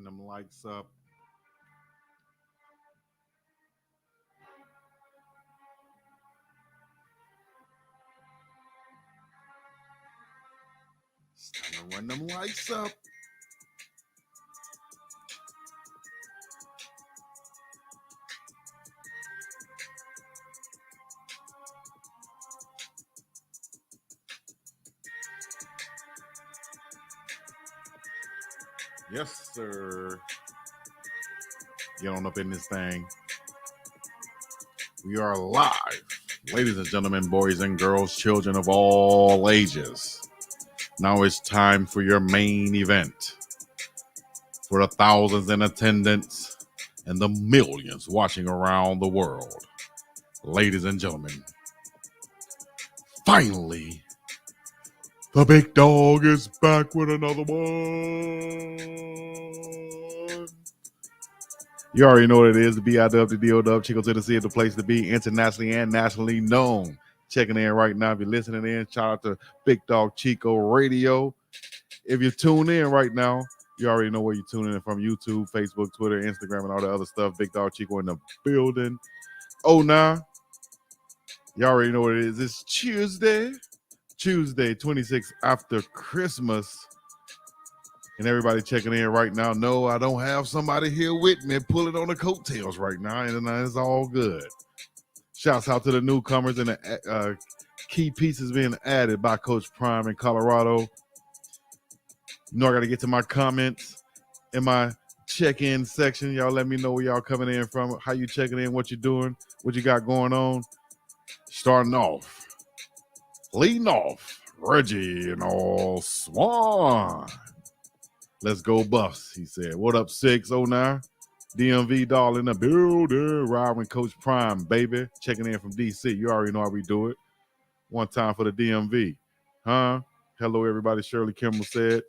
Run them lights up. It's time to run them lights up. Yes, sir. Get on up in this thing. We are live. Ladies and gentlemen, boys and girls, children of all ages. Now it's time for your main event. For the thousands in attendance and the millions watching around the world. Ladies and gentlemen, finally, the big dog is back with another one. You already know what it is. The BiggDoggChico to the C is the place to be, internationally and nationally known. Checking in right now. If you're listening in, shout out to Big Dog Chico Radio. If you tune in right now, you already know where you're tuning in from: YouTube, Facebook, Twitter, Instagram, and all the other stuff. Big Dog Chico in the building. Oh, now, you already know what it is. It's Tuesday, 26th after Christmas. And everybody checking in right now. No, I don't have somebody here with me pulling on the coattails right now, and it's all good. Shouts out to the newcomers and the key pieces being added by Coach Prime in Colorado. You know I got to get to my comments in my check-in section. Y'all let me know where y'all coming in from, how you checking in, what you doing, what you got going on. Starting off, leading off, Reggie and all Swan. Let's go Buffs, he said. What up, 609? DMV doll in the building. Riding Coach Prime, baby. Checking in from DC. You already know how we do it. One time for the DMV. Huh? Hello, everybody. Shirley Kimball said.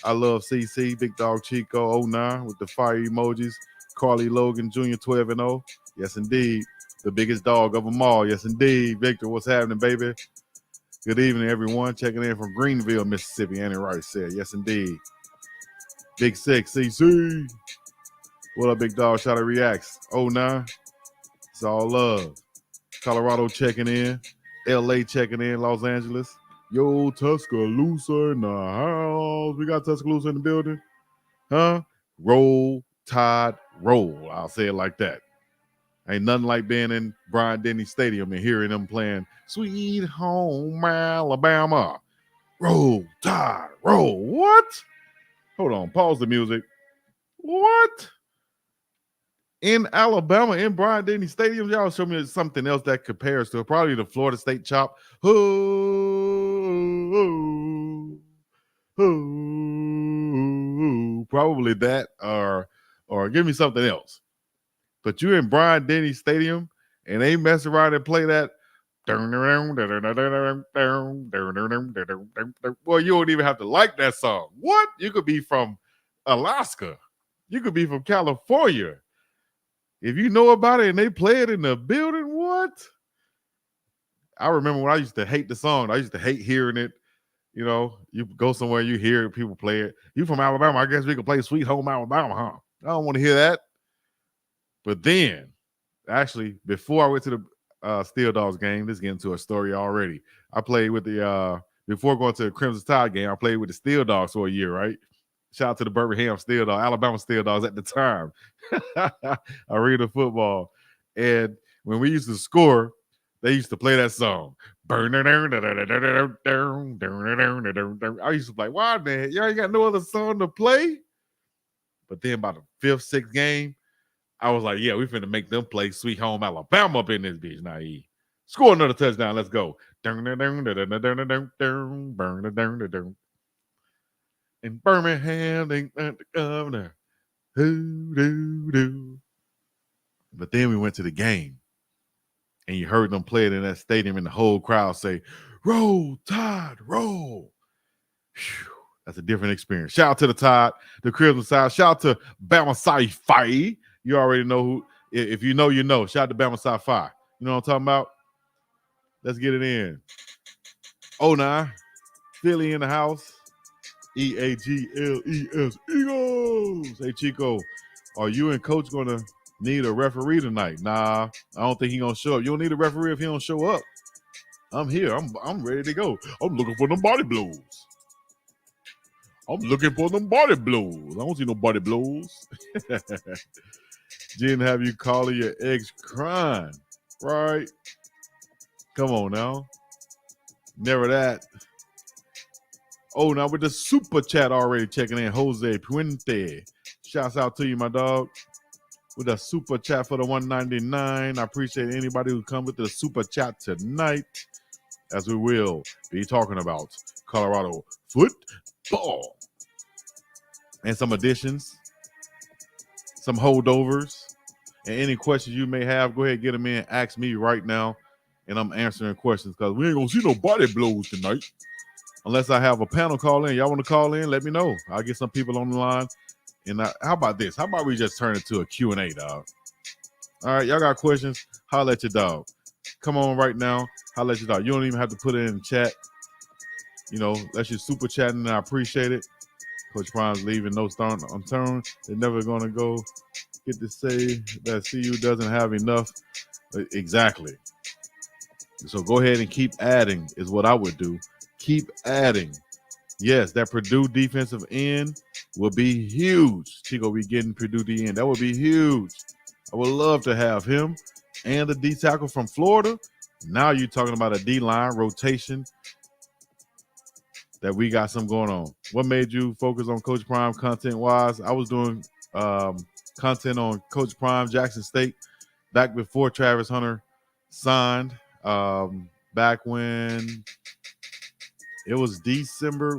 I love CC. Big Dog Chico 09 with the fire emojis. Carly Logan Jr. 12 and 0. Yes, indeed. The biggest dog of them all. Yes, indeed. Victor, what's happening, baby? Good evening, everyone. Checking in from Greenville, Mississippi. Annie Rice said. Yes, indeed. Big Six, CC. What up, Big Dog? Shout out Reacts. 09. It's all love. Colorado checking in. LA checking in. Los Angeles. Yo, Tuscaloosa in the house. We got Tuscaloosa in the building. Huh? Roll, Tide, roll. I'll say it like that. Ain't nothing like being in Bryant-Denny Stadium and hearing them playing Sweet Home Alabama. Roll, Tide, roll. What? Hold on. Pause the music. What? In Alabama, in Bryant-Denny Stadium, y'all show me something else that compares to it. Probably the Florida State Chop. Ooh, ooh, probably that, or give me something else. But you're in Bryant-Denny Stadium, and they mess around and play that. Boy, you don't even have to like that song. What? You could be from Alaska. You could be from California. If you know about it and they play it in the building, what? I remember when I used to hate the song. I used to hate hearing it. You know, you go somewhere, you hear people play it. You from Alabama, I guess we could play Sweet Home Alabama, huh? I don't want to hear that. But then, actually, before I went to the Steel Dogs game, this is getting to a story already. I played with the, before going to the Crimson Tide game, I played with the Steel Dogs for a year, right? Shout out to the Birmingham Steel Dogs, Alabama Steel Dogs at the time. Arena football. And when we used to score, they used to play that song. I used to be like, why, man? Y'all ain't got no other song to play? But then by the fifth, sixth game, I was like, yeah, we finna make them play Sweet Home Alabama up in this bitch. Now, score another touchdown. Let's go. In Birmingham, they got the governor. But then we went to the game, and you heard them play it in that stadium, and the whole crowd say, roll, Tide, roll. Whew, that's a different experience. Shout out to the Tide, the Crimson Tide. Shout out to Bama Sci-Fi. You already know who. If you know, you know. Shout out to Bama Sci-Fi. You know what I'm talking about? Let's get it in. Oh, nah. Philly in the house. EAGLES. Eagles. Blues. Hey, Chico, are you and Coach going to need a referee tonight? Nah, I don't think he's going to show up. You don't need a referee if he don't show up. I'm here. I'm ready to go. I'm looking for them body blows. I'm looking for them body blows. I don't see no body blows. Jen, have you calling your ex crying? Right? Come on now. Never that. Oh, now with the super chat already checking in, Jose Puente. Shouts out to you, my dog. With a super chat for the 199. I appreciate anybody who come with the super chat tonight, as we will be talking about Colorado football and some additions, some holdovers, and any questions you may have. Go ahead, get them in. Ask me right now, and I'm answering questions because we ain't gonna see no body blows tonight. Unless I have a panel call in. Y'all want to call in? Let me know. I'll get some people on the line. And how about this? How about we just turn it to a Q&A, dog? All right, y'all got questions? Holla at your dog. Come on right now. Holla at your dog. You don't even have to put it in the chat. You know, that's your super chatting, and I appreciate it. Coach Prime's leaving no stone unturned. They're never going to go get to say that CU doesn't have enough. Exactly. So go ahead and keep adding is what I would do. Keep adding. Yes, that Purdue defensive end will be huge. Chico be getting Purdue D end. That would be huge. I would love to have him and the D tackle from Florida. Now you're talking about a D-line rotation that we got some going on. What made you focus on Coach Prime content-wise? I was doing content on Coach Prime, Jackson State, back before Travis Hunter signed, back when it was December,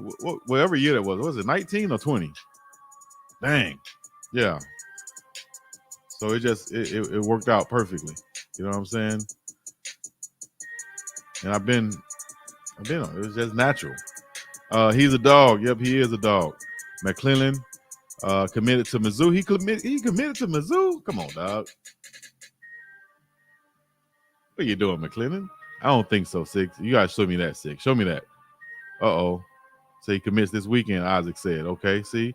whatever year that was it 19 or 20? Dang. Yeah. So it worked out perfectly. You know what I'm saying? And it was just natural. He's a dog. Yep, he is a dog. McClellan committed to Mizzou. He committed to Mizzou? Come on, dog. What are you doing, McClellan? I don't think so, Six. You gotta show me that, Six. Show me that. Uh-oh. So he commits this weekend, Isaac said. Okay, see?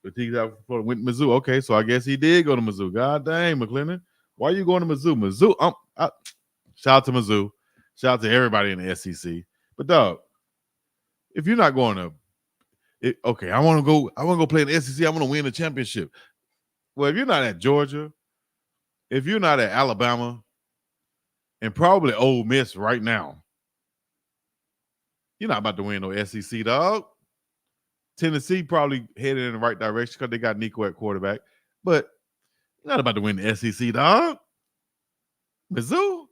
But he went to Mizzou. Okay, so I guess he did go to Mizzou. God dang, McClellan. Why are you going to Mizzou? Mizzou. Shout out to Mizzou. Shout out to everybody in the SEC. But dog, if you're not going to, okay, I want to go play in the SEC. I want to win the championship. Well, if you're not at Georgia, if you're not at Alabama, and probably Ole Miss right now, you're not about to win no SEC, dog. Tennessee probably headed in the right direction because they got Nico at quarterback, but you're not about to win the SEC, dog. Mizzou?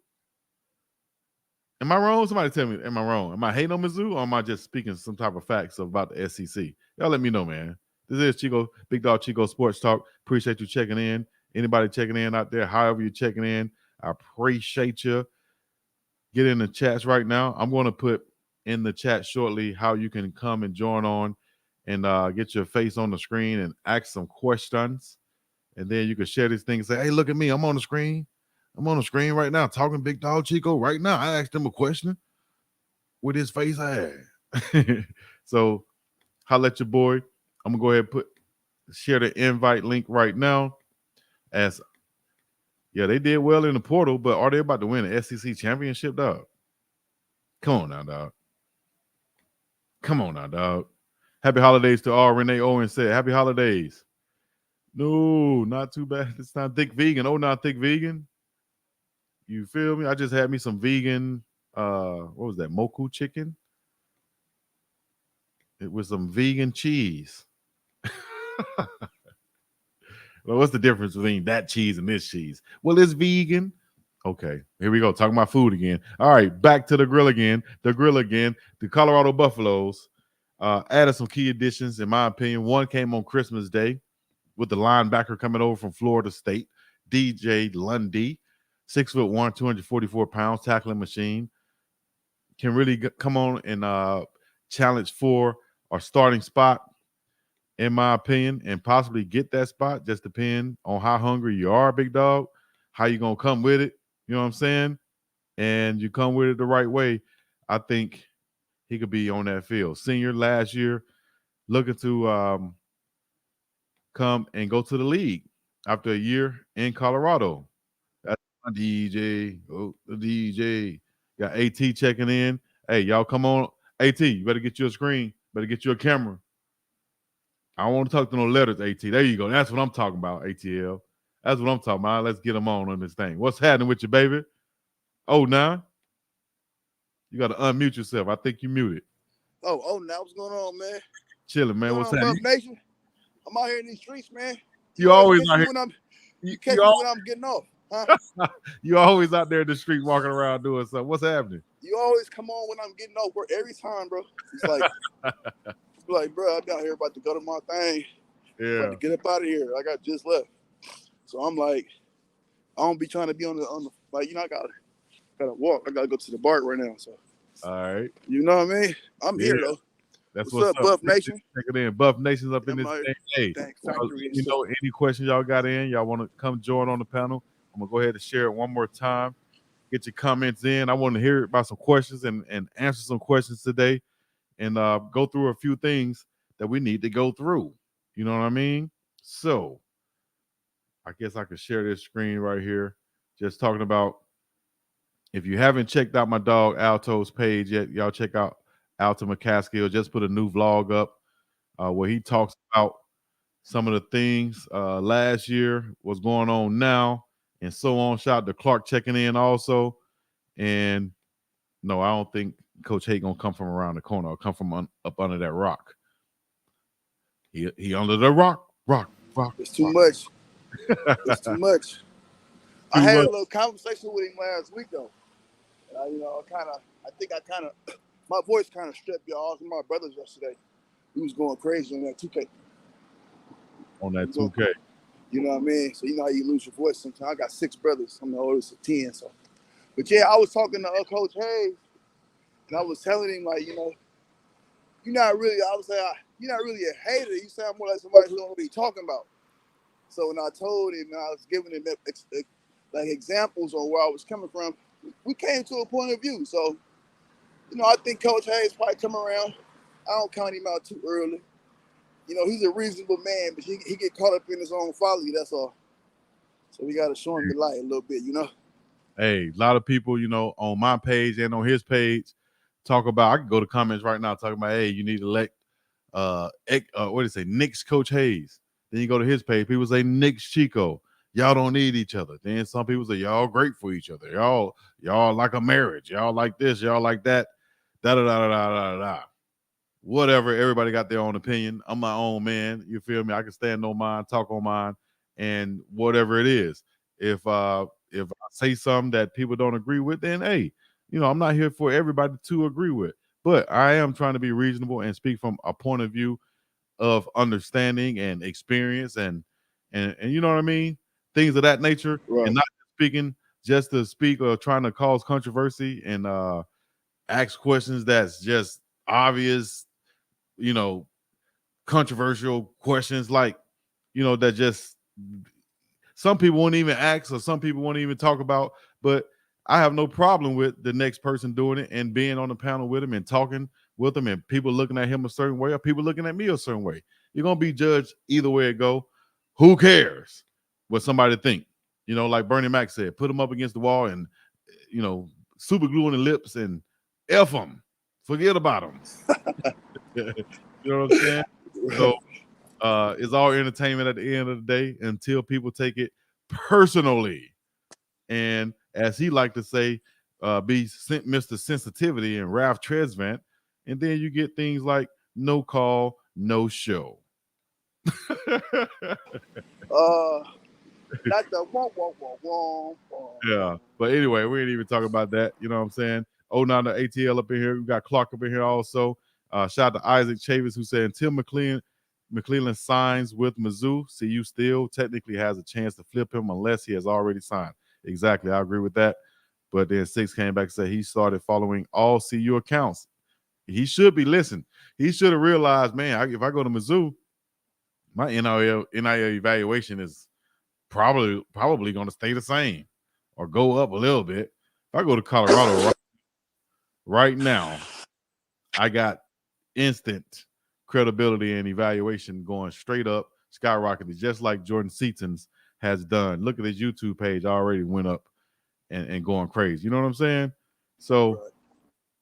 Am I wrong? Somebody tell me, am I wrong? Am I hating on Mizzou, or am I just speaking some type of facts about the SEC? Y'all let me know, man. This is Chico, Big Dog Chico Sports Talk. Appreciate you checking in. Anybody checking in out there, however you're checking in, I appreciate you. Get in the chats right now. I'm going to put in the chat shortly how you can come and join on and get your face on the screen and ask some questions. And then you can share this thing and say, hey, look at me. I'm on the screen. I'm on the screen right now talking Big Dog Chico right now. I asked him a question with his face I had. So holla at your boy. I'm going to go ahead and share the invite link right now. Yeah, they did well in the portal, but are they about to win the SEC championship, dog? Come on now, dog. Come on now, dog. Happy holidays to all. Renee Owen said, happy holidays. No, not too bad. It's not thick vegan. Oh, not thick vegan. You feel me? I just had me some vegan, what was that, moku chicken? It was some vegan cheese. Well, what's the difference between that cheese and this cheese? Well, it's vegan. Okay, here we go. Talking about food again. All right, back to the grill again. The Colorado Buffaloes added some key additions, in my opinion. One came on Christmas Day with the linebacker coming over from Florida State, DJ Lundy, 6'1", 244 pounds, tackling machine. Can really come on and challenge for our starting spot, in my opinion, and possibly get that spot. Just depend on how hungry you are, big dog, how you going to come with it. You know what I'm saying? And you come with it the right way, I think he could be on that field. Senior last year, looking to come and go to the league after a year in Colorado. That's my DJ. Oh, the DJ. Got AT checking in. Hey, y'all come on. AT, you better get you a screen. Better get you a camera. I don't want to talk to no letters, AT. There you go. That's what I'm talking about, ATL. That's what I'm talking about. Let's get them on this thing. What's happening with you, baby? Oh, now you got to unmute yourself. I think you muted. Oh, now what's going on, man? Chilling, man. What's happening? Buff Nation? I'm out here in these streets, man. You always out here. You catch me when I'm getting off, huh? You always out there in the street walking around doing something. What's happening? You always come on when I'm getting off work every time, bro. It's like, bro, I'm out here about to go to my thing. Yeah. About to get up out of here. I got just left. So I'm like, I don't be trying to be on the like, I gotta walk. I gotta go to the bar right now. So all right. You know what I mean? I'm here though. That's what's up, Buff Nation? Check it in. Buff Nation's up in this thing. Hey, any questions y'all got in? Y'all want to come join on the panel? I'm gonna go ahead and share it one more time. Get your comments in. I want to hear about some questions and answer some questions today, and go through a few things that we need to go through. You know what I mean? So I guess I could share this screen right here. Just talking about, if you haven't checked out my dog Alto's page yet, y'all check out Alto McCaskill. Just put a new vlog up where he talks about some of the things last year, what's going on now, and so on. Shout out to Clark checking in also. And no, I don't think Coach Hay gonna come from around the corner or come from up under that rock. He under the rock. It's too much. It's too much. I had a little conversation with him last week though. I think my voice kind of stripped y'all. My brothers yesterday, he was going crazy on that 2K. On that 2K. You know what I mean? So you know how you lose your voice sometimes. I got 6 brothers. I'm the oldest of 10. So, but yeah, I was talking to Coach Hayes, and I was telling him you're not really. I was saying you're not really a hater. You sound more like somebody who don't know what he's talking about. So when I told him, I was giving him examples on where I was coming from. We came to a point of view. So, I think Coach Hayes probably come around. I don't count him out too early. He's a reasonable man, but he get caught up in his own folly. That's all. So we got to show him the light a little bit, Hey, a lot of people, on my page and on his page, talk about. I can go to comments right now talking about, hey, you need to elect, what do you say, Knicks Coach Hayes. Then you go to his page, people say Knicks Chico. Y'all don't need each other. Then some people say y'all great for each other. Y'all like a marriage. Y'all like this. Y'all like that. Da da da da da da. Whatever. Everybody got their own opinion. I'm my own man. You feel me? I can stand on mine, talk on mine, and whatever it is. If I say something that people don't agree with, then hey, I'm not here for everybody to agree with. But I am trying to be reasonable and speak from a point of view of understanding and experience and you know what I mean? Things of that nature. Right. And not speaking just to speak or trying to cause controversy and ask questions that's just obvious, controversial questions like, that just some people won't even ask or some people won't even talk about. But I have no problem with the next person doing it and being on the panel with him and talking with him and people looking at him a certain way or people looking at me a certain way. You're going to be judged either way it go. Who cares what somebody think? Like Bernie Mac said, put them up against the wall and, super glue on the lips and F them. Forget about them. You know what I'm saying? So it's all entertainment at the end of the day until people take it personally. And as he liked to say, be Mr. Sensitivity and Ralph Tresvant. And then you get things like no call, no show. Not the womp. Yeah. But anyway, we ain't even talking about that. You know what I'm saying? Oh, now the ATL up in here. We got Clark up in here also. Shout out to Isaac Chavis, who said until McClellan signs with Mizzou, CU still technically has a chance to flip him unless he has already signed. Exactly. I agree with that. But then 6 came back and said he started following all CU accounts. He should be listening. He should have realized, man, if I go to Mizzou, my NIL evaluation is probably going to stay the same or go up a little bit. If I go to Colorado right now, I got instant credibility and evaluation going straight up, skyrocketed, just like Jordan Seaton's has done. Look at his YouTube page already went up and going crazy. You know what I'm saying? So Right.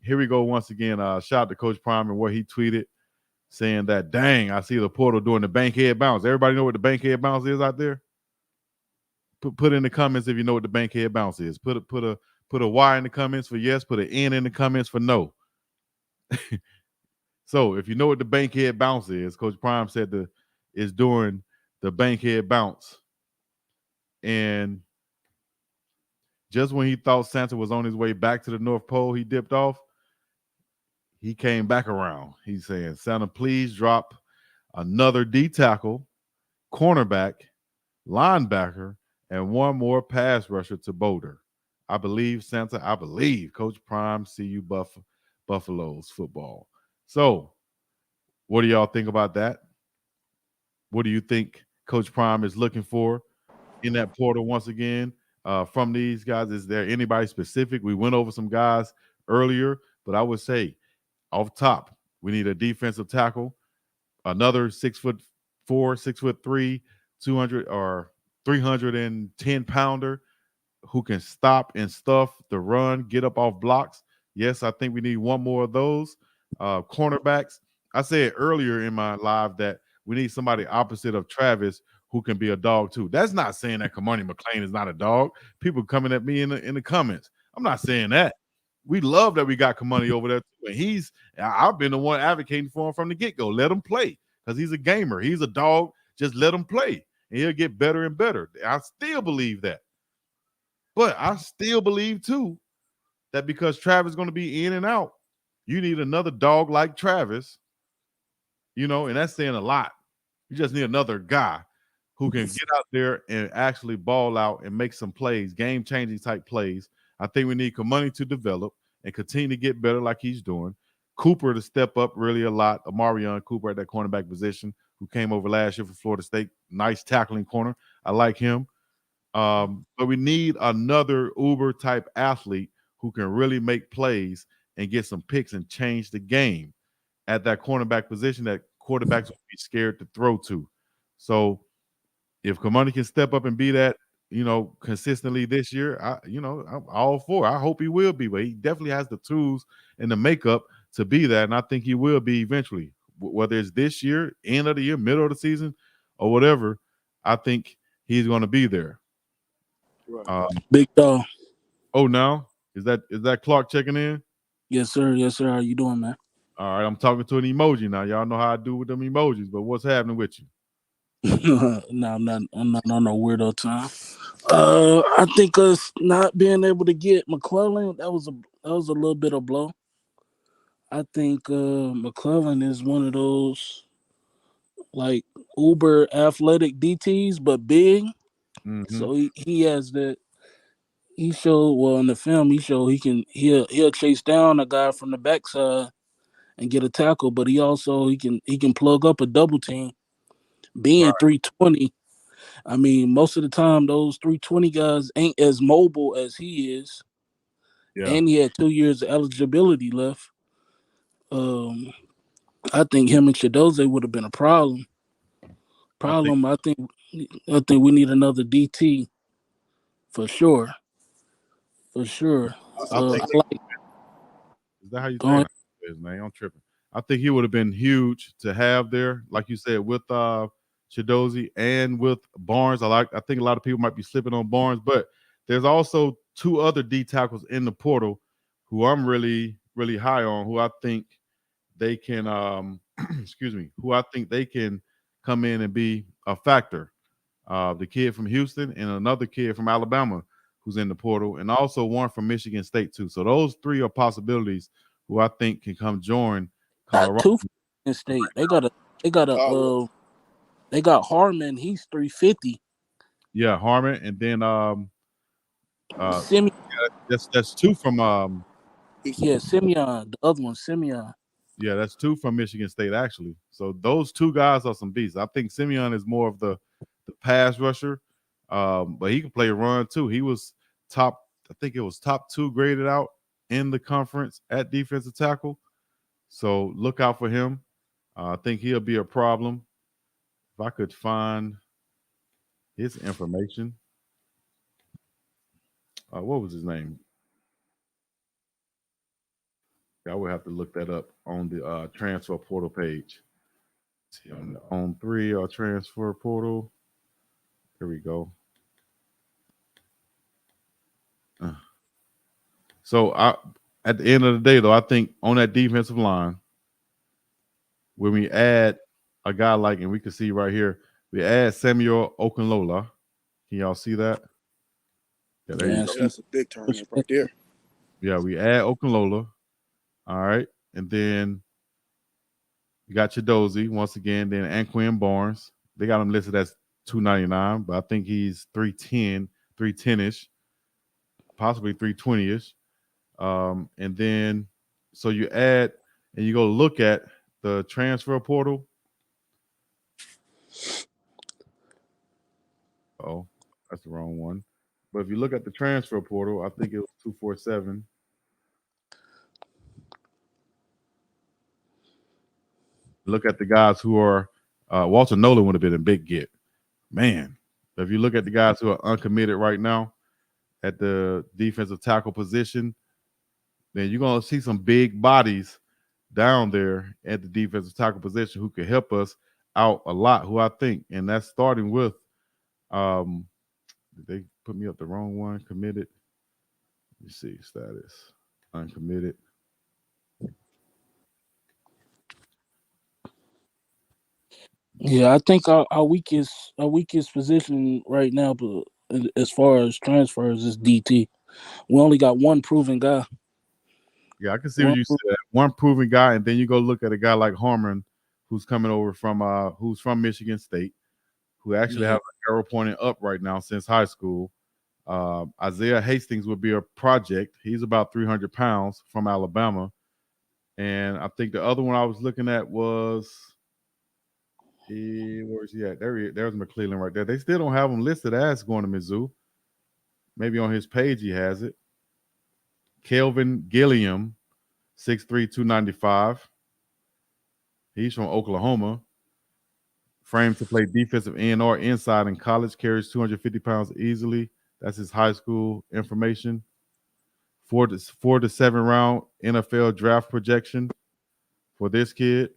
here we go once again. Shout out to Coach Prime and what he tweeted saying that, dang, I see the portal doing the bankhead bounce. Everybody know what the bankhead bounce is out there? Put in the comments if you know what the bankhead bounce is. Put a Y in the comments for yes. Put an N in the comments for no. So if you know what the bankhead bounce is, Coach Prime said is doing the bankhead bounce. And just when he thought Santa was on his way back to the North Pole, he dipped off. He came back around. He's saying, Santa, please drop another D tackle, cornerback, linebacker, and one more pass rusher to Boulder. I believe, Santa. I believe. Coach Prime, see you, Buffaloes football. So, what do y'all think about that? What do you think Coach Prime is looking for in that portal once again from these guys? Is there anybody specific? We went over some guys earlier, but I would say off top, we need a defensive tackle, another 6'4", 6'3", 200 or 310 pounder who can stop and stuff the run, get up off blocks. Yes, I think we need one more of those. Cornerbacks. I said earlier in my live that we need somebody opposite of Travis who can be a dog too. That's not saying that Kamani McLean is not a dog. People coming at me in the comments. I'm not saying that. We love that we got Kamani over there too. And I've been the one advocating for him from the get-go. Let him play because he's a gamer. He's a dog. Just let him play. And he'll get better and better. I still believe that. But I still believe too that because Travis is going to be in and out, you need another dog like Travis, and that's saying a lot. You just need another guy who can get out there and actually ball out and make some plays, game-changing type plays. I think we need Kamani to develop and continue to get better like he's doing. Cooper to step up really a lot. Amarion Cooper at that cornerback position, who came over last year for Florida State. Nice tackling corner. I like him. But we need another Uber type athlete who can really make plays and get some picks and change the game at that cornerback position that quarterbacks will be scared to throw to. So if Kamani can step up and be that, consistently this year, I'm all for it. I hope he will be, but he definitely has the tools and the makeup to be that. And I think he will be eventually, whether it's this year, end of the year, middle of the season, or whatever. I think he's going to be there. Right. Big dog. Oh, now is that Clark checking in? Yes, sir. Yes, sir. How you doing, man? All right, I'm talking to an emoji now. Y'all know how I do with them emojis, but what's happening with you? No, I'm not on no weirdo time. I think us not being able to get McClellan, that was a little bit of blow. I think McClellan is one of those like uber athletic DTs, but big. Mm-hmm. So he has that. He showed well in the film. He showed he'll chase down a guy from the backside and get a tackle, but he can plug up a double team. Being Right. 320, I mean, most of the time those 320 guys ain't as mobile as he is, Yeah. and he had 2 years of eligibility left. Um, I think him and Shadoze would have been a problem. I think I think we need another DT for sure. For sure. I I think like is that how you say going. it? Man, I'm tripping. I think he would have been huge to have there, like you said, with Chidozie and with Barnes. I think a lot of people might be slipping on Barnes, but there's also two other D tackles in the portal who I'm really, really high on, who I think they can excuse me, who I think they can come in and be a factor. The kid from Houston and another kid from Alabama who's in the portal, and also one from Michigan State too. So those three are possibilities who I think can come join Got Colorado. two from Michigan State. Caldwell. They got Harmon. He's 350. Yeah, Harmon, and then uh, Simeon, that's two from yeah, Simeon. The other one, Simeon. yeah, that's two from Michigan State actually. So those two guys are some beasts. I think Simeon is more of the pass rusher, but he can play a run too. He was top, I think it was top 2 graded out in the conference at defensive tackle. So look out for him. I think he'll be a problem. if I could find his information. What was his name? I would have to look that up on the transfer portal page. See on three transfer portal. Here we go. Uh, So at the end of the day, though, I think on that defensive line, when we add a guy like, and we can see right here, we add Samuel Okunlola. Can y'all see that? Yeah, there you Yeah, go. Yeah, that's a big turn up right there. Yeah, we add Okunlola. All right. And then you got Chidozie once again, then Anquin Barnes. They got him listed as 299, but I think he's 310, 310-ish, possibly 320-ish. And then so you add and you go look at the transfer portal. Oh, that's the wrong one. But if you look at the transfer portal, I think it was 247. Look at the guys who are Walter Nolan would have been a big get. Man, if you look at the guys who are uncommitted right now at the defensive tackle position, then you're going to see some big bodies down there at the defensive tackle position who could help us out a lot, who I think. And that's starting with, did they put me up the wrong one? Committed. Let me see, status. Uncommitted. Yeah, I think our weakest position right now, but as far as transfers, is DT. We only got one proven guy. Yeah, I can see what One, you said. One proven guy, and then you go look at a guy like Harmon, who's coming over from who's from Michigan State, who actually yeah, have an arrow pointing up right now since high school. Isaiah Hastings would be a project. He's about 300 pounds from Alabama. And I think the other one I was looking at was where's he at? There's McClellan right there. They still don't have him listed as going to Mizzou. Maybe on his page he has it. Kelvin Gilliam, 6'3", 295. He's from Oklahoma. Framed to play defensive end or inside in college. Carries 250 pounds easily. That's his high school information. 4 to 7 round NFL draft projection for this kid.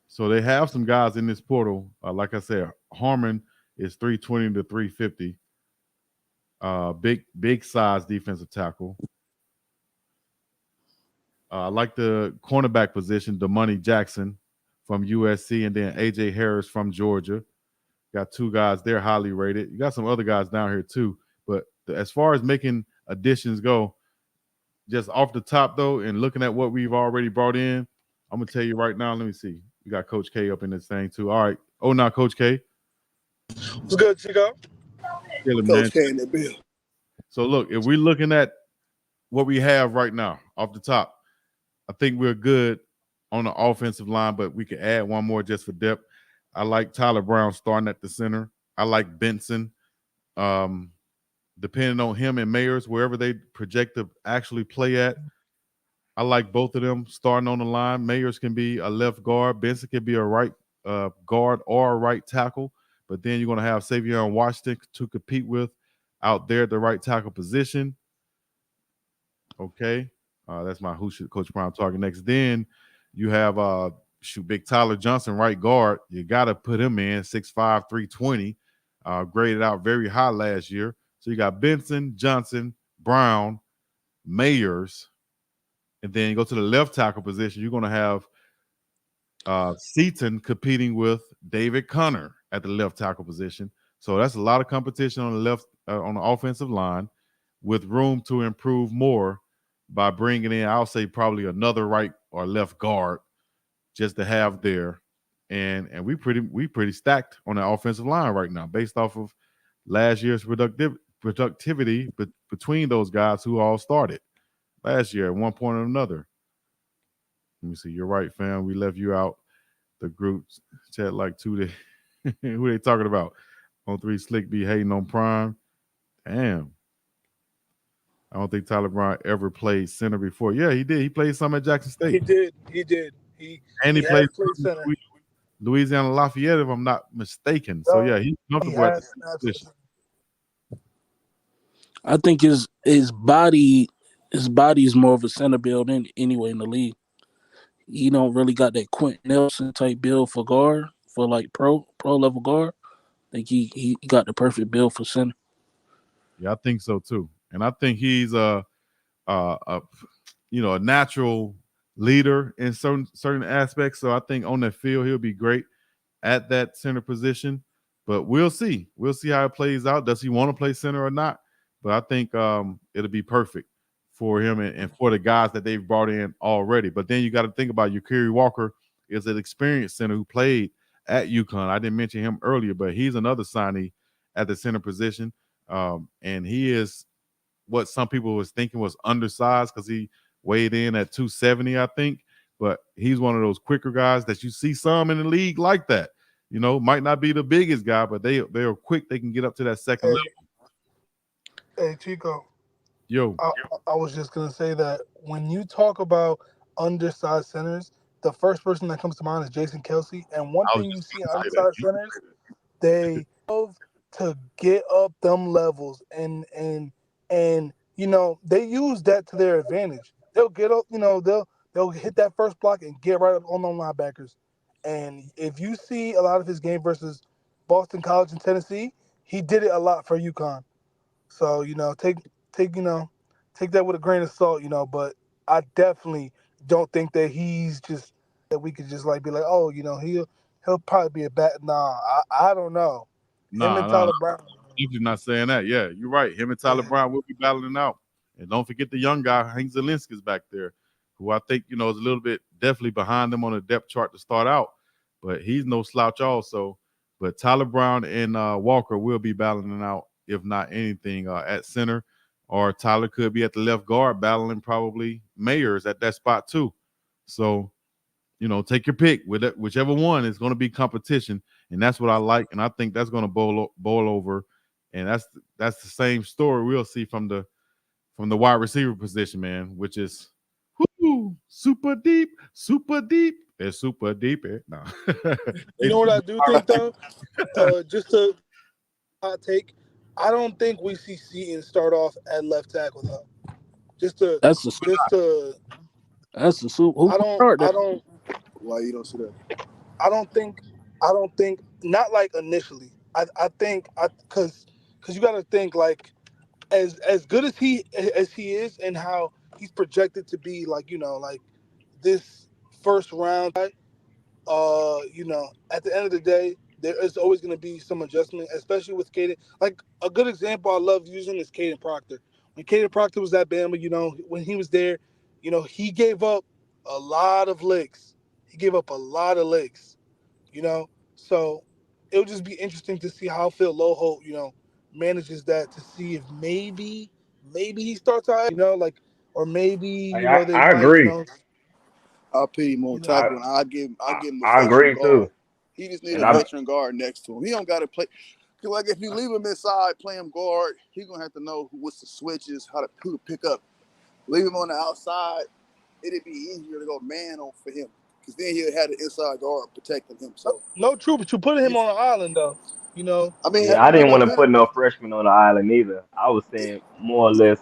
So they have some guys in this portal. Like I said, Harmon is 320 to 350. Big size defensive tackle. I like the cornerback position, Damani Jackson from USC, and then AJ Harris from Georgia. Got two guys there highly rated. You got some other guys down here too. But as far as making additions go, just off the top though, and looking at what we've already brought in, I'm gonna tell you right now. Let me see. We got Coach K up in this thing too. All right. Oh, now Coach K. What's good, Chico? Chilling, man. Coach K in the bill. So look, if we're looking at what we have right now off the top, I think we're good on the offensive line, but we could add one more just for depth. I like Tyler Brown starting at the center. I like Benson. Depending on him and Mayers, wherever they project to actually play at, I like both of them starting on the line. Mayers can be a left guard. Benson can be a right guard or a right tackle. But then you're going to have Savion Washington to compete with out there at the right tackle position. Okay. That's my Who Should Coach Brown talking next. Then you have Big Tyler Johnson, right guard. You got to put him in 6'5", 320. Graded out very high last year. So you got Benson, Johnson, Brown, Mayers, and then you go to the left tackle position. You're going to have Seaton competing with David Connor at the left tackle position. So that's a lot of competition on the left on the offensive line, with room to improve more by bringing in, I'll say, probably another right or left guard just to have there. And we pretty stacked on the offensive line right now based off of last year's productivity between those guys who all started last year at one point or another. Let me see. You're right, fam. We left you out the group chat like 2 days. Who they talking about? On 3 Slick be hating on Prime. Damn. I don't think Tyler Brown ever played center before. Yeah, he did. He played some at Jackson He State. did. He did. He And he he plays has played center. Louisiana Lafayette, if I'm not mistaken. So No, yeah, he's he comfortable at the has center absolutely. position. I think his body is more of a center build anyway in the league. He don't really got that Quentin Nelson type build for guard for like pro level guard. I think he got the perfect build for center. Yeah, I think so too. And I think he's a a natural leader in certain aspects. So I think on that field he'll be great at that center position. But we'll see. We'll see how it plays out. Does he want to play center or not? But I think it'll be perfect for him and for the guys that they've brought in already. But then you got to think about Kerry Walker is an experienced center who played at UConn. I didn't mention him earlier, but he's another signee at the center position. And he is what some people was thinking was undersized because he weighed in at 270, I think. But he's one of those quicker guys that you see some in the league like that. Might not be the biggest guy, but they're quick. They can get up to that second Hey, level. hey, Chico. Yo, I, I was just gonna say that when you talk about undersized centers, the first person that comes to mind is Jason Kelsey. And one I was thing you just see in going to say undersized centers, they love to get up them levels and they use that to their advantage. They'll get up, they'll hit that first block and get right up on them linebackers. And if you see a lot of his game versus Boston College and Tennessee, he did it a lot for UConn. So take take that with a grain of salt, But I definitely don't think that he's just that we could just like be like, oh, he'll probably be a bat. Nah, I don't know. Him and nah. Tyler Brown. You're not saying that. Yeah, you're right. Him and Tyler Yeah. Brown will be battling out. And don't forget the young guy, Hank Zelinski's back there, who I think, is a little bit definitely behind them on the depth chart to start out. But he's no slouch also. But Tyler Brown and Walker will be battling out, if not anything, at center. Or Tyler could be at the left guard battling probably Mayers at that spot too. So take your pick. Whichever one is going to be competition, and that's what I like, and I think that's going to bowl over, and that's the same story we'll see from the wide receiver position, man, which is super deep, super deep. It's super deep. No, You know what I do think though? Just a hot take. I don't think we see Seaton start off at left tackle though. Just to That's the just to that's the soup. Who I gonna don't start I that? don't Why you don't see that? I don't think not like initially. I think I because you got to think like as good as he is and how he's projected to be like like this first round guy. At the end of the day, there is always going to be some adjustment, especially with Caden. Like a good example I love using is Caden Proctor. When Caden Proctor was at Bama, when he was there, he gave up a lot of licks. He gave up a lot of licks. You know, so it'll just be interesting to see how Phil Loho, manages that to see if maybe he starts out, like, or maybe they I might, agree. I'll put him on you know. I, tackle, and I give him a I veteran agree guard. too. He just need And a I veteran guard next to him. He don't got to play. Cause like if you leave him inside, play him guard, he gonna have to know what's the switches, who to pick up. Leave him on the outside, it'd be easier to go man on for him. Cause then he'll have the inside guard protecting him. No, So no, true, but you put him on an island though. You know, I mean, yeah, I you didn't know, want to put it. put no freshman on the island either. I was saying more or less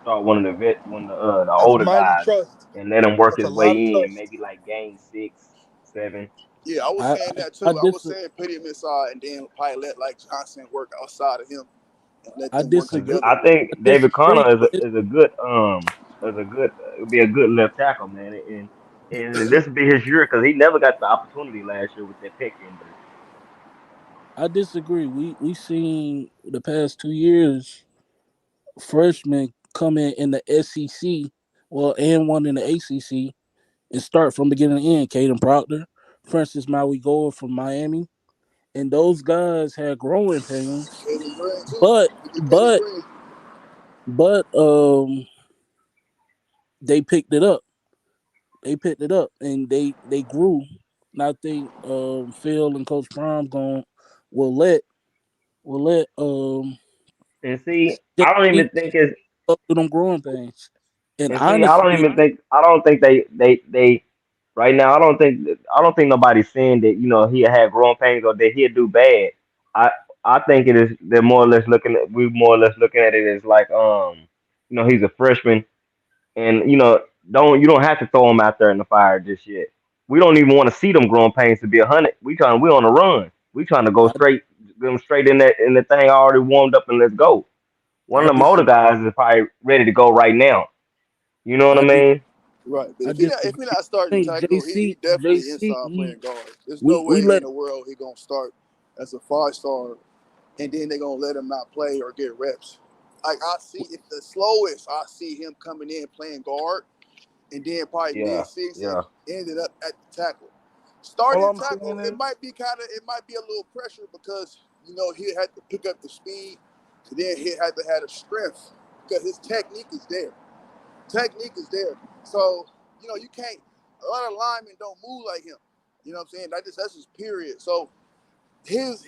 start one of the that's older mighty guys trust. and let him work That's a his lot of way in, trust. maybe like game 6, 7. Yeah, I was I saying that I, I too. I was dis saying put him inside and then probably let like Johnson work outside of him and let I them work Cause disagree. together. I think I David disagree. Connor But is a good would be a good left tackle, man. And this would be his year because he never got the opportunity last year with that pec injury. I disagree. We seen the past 2 years freshmen come in the SEC, well, and one in the ACC, and start from beginning to end. Caden Proctor, Francis Maui Gore from Miami, and those guys had growing pains, Caleb Green too. but Look at Caleb but Green. but they picked it up. They picked it up and they grew. And I think Phil and Coach Prime going will let will let And see, I don't JP even think it's up to them growing pains. And and see, I don't honestly, even think I don't think they Right now, I don't think nobody's saying that he had growing pains or that he'll do bad. I I think it is they're more or less looking at we more or less looking at it as like he's a freshman and you don't have to throw him out there in the fire just yet. We don't even want to see them growing pains to be 100. We on the run. We trying to go I straight, get them straight in the thing already warmed up and let's go. One of I the just older guys is probably ready to go right now. You know what I I just mean? Right, but I if he just not if he not starting think tackle, he definitely JC inside playing guard. There's no we way in let the world he gonna start as a 5 star and then they're gonna let him not play or get reps. Like I see, if the slowest I see him coming in playing guard, and then probably Yeah, mid-season yeah. ended up at the tackle. All Starting I'm tackle, saying it is, might be a little pressure because he had to pick up the speed, and then he had to have the strength because his technique is there. Technique is there. So, you can't. A lot of linemen don't move like him. You know what I'm saying? That's just period. So his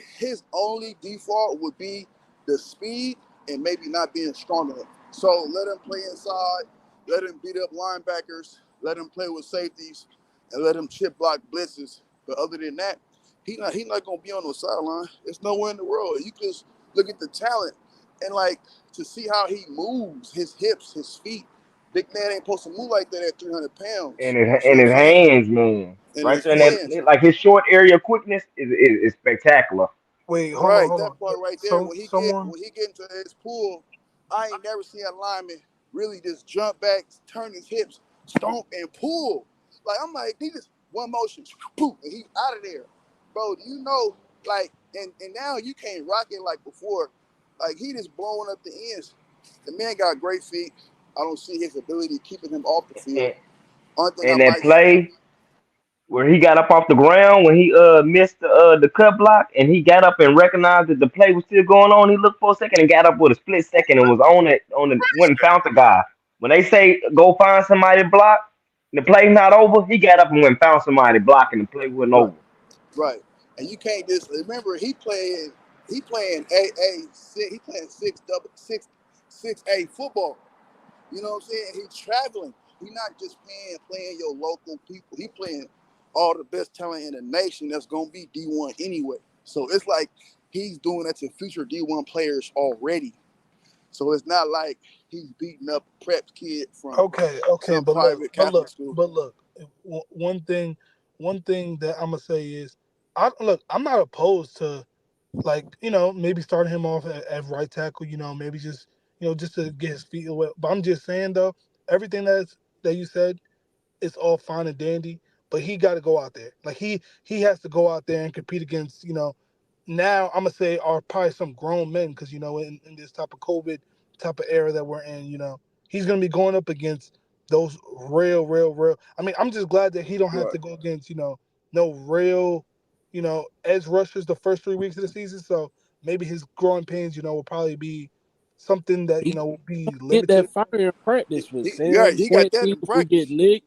only default would be the speed and maybe not being strong enough. So let him play inside, let him beat up linebackers, let him play with safeties, and let him chip block blitzes. But other than that, he not gonna be on the sideline. There's nowhere in the world. You just look at the talent and like to see how he moves, his hips, his feet. Big man ain't supposed to move like that at 300 And pounds. his You see and what I'm his saying? hands, man, And right his there in hands. that like his short area quickness is spectacular. wait, Right, hold that on. part right there. So someone, When he get into his pool, I ain't never seen a lineman really just jump back, turn his hips, stomp and pull. Like I'm like, he just one motion, poof, and he out of there, bro. Do you know, like, and now you can't rock it like before. Like he just blowing up the ends. The man got great feet. I don't see his ability keeping him off the field. And, Only thing I and that might see, play where he got up off the ground when he missed the cut block and he got up and recognized that the play was still going on. He looked for a second and got up with a split second and was on it went and found the guy. When they say go find somebody to block, the play's not over. He got up and went and found somebody blocking the play wasn't right, over. right, and you can't just remember he playing he playing six A football. You know what I'm saying? He's traveling. He's not just playing your local people. He playing all the best talent in the nation that's gonna be D1 anyway. So it's like he's doing that to future D1 players already. So it's not like he's beating up a prep kid from okay, some private Catholic school. but look. One thing, that I'm gonna say is, I'm not opposed to, like, maybe starting him off at right tackle. Maybe just just to get his feet wet. But I'm just saying though, everything that you said, it's all fine and dandy, but he got to go out there. Like he has to go out there and compete against, now I'm gonna say are probably some grown men, because in this type of COVID type of era that we're in, he's gonna be going up against those real. I mean, I'm just glad that he don't have Right. to go against no real edge rushers the first 3 weeks of the season. So maybe his growing pains will probably be something that he will be get that limited. fire in practice with Yeah, Sam he got that Quincy. in If we get practice.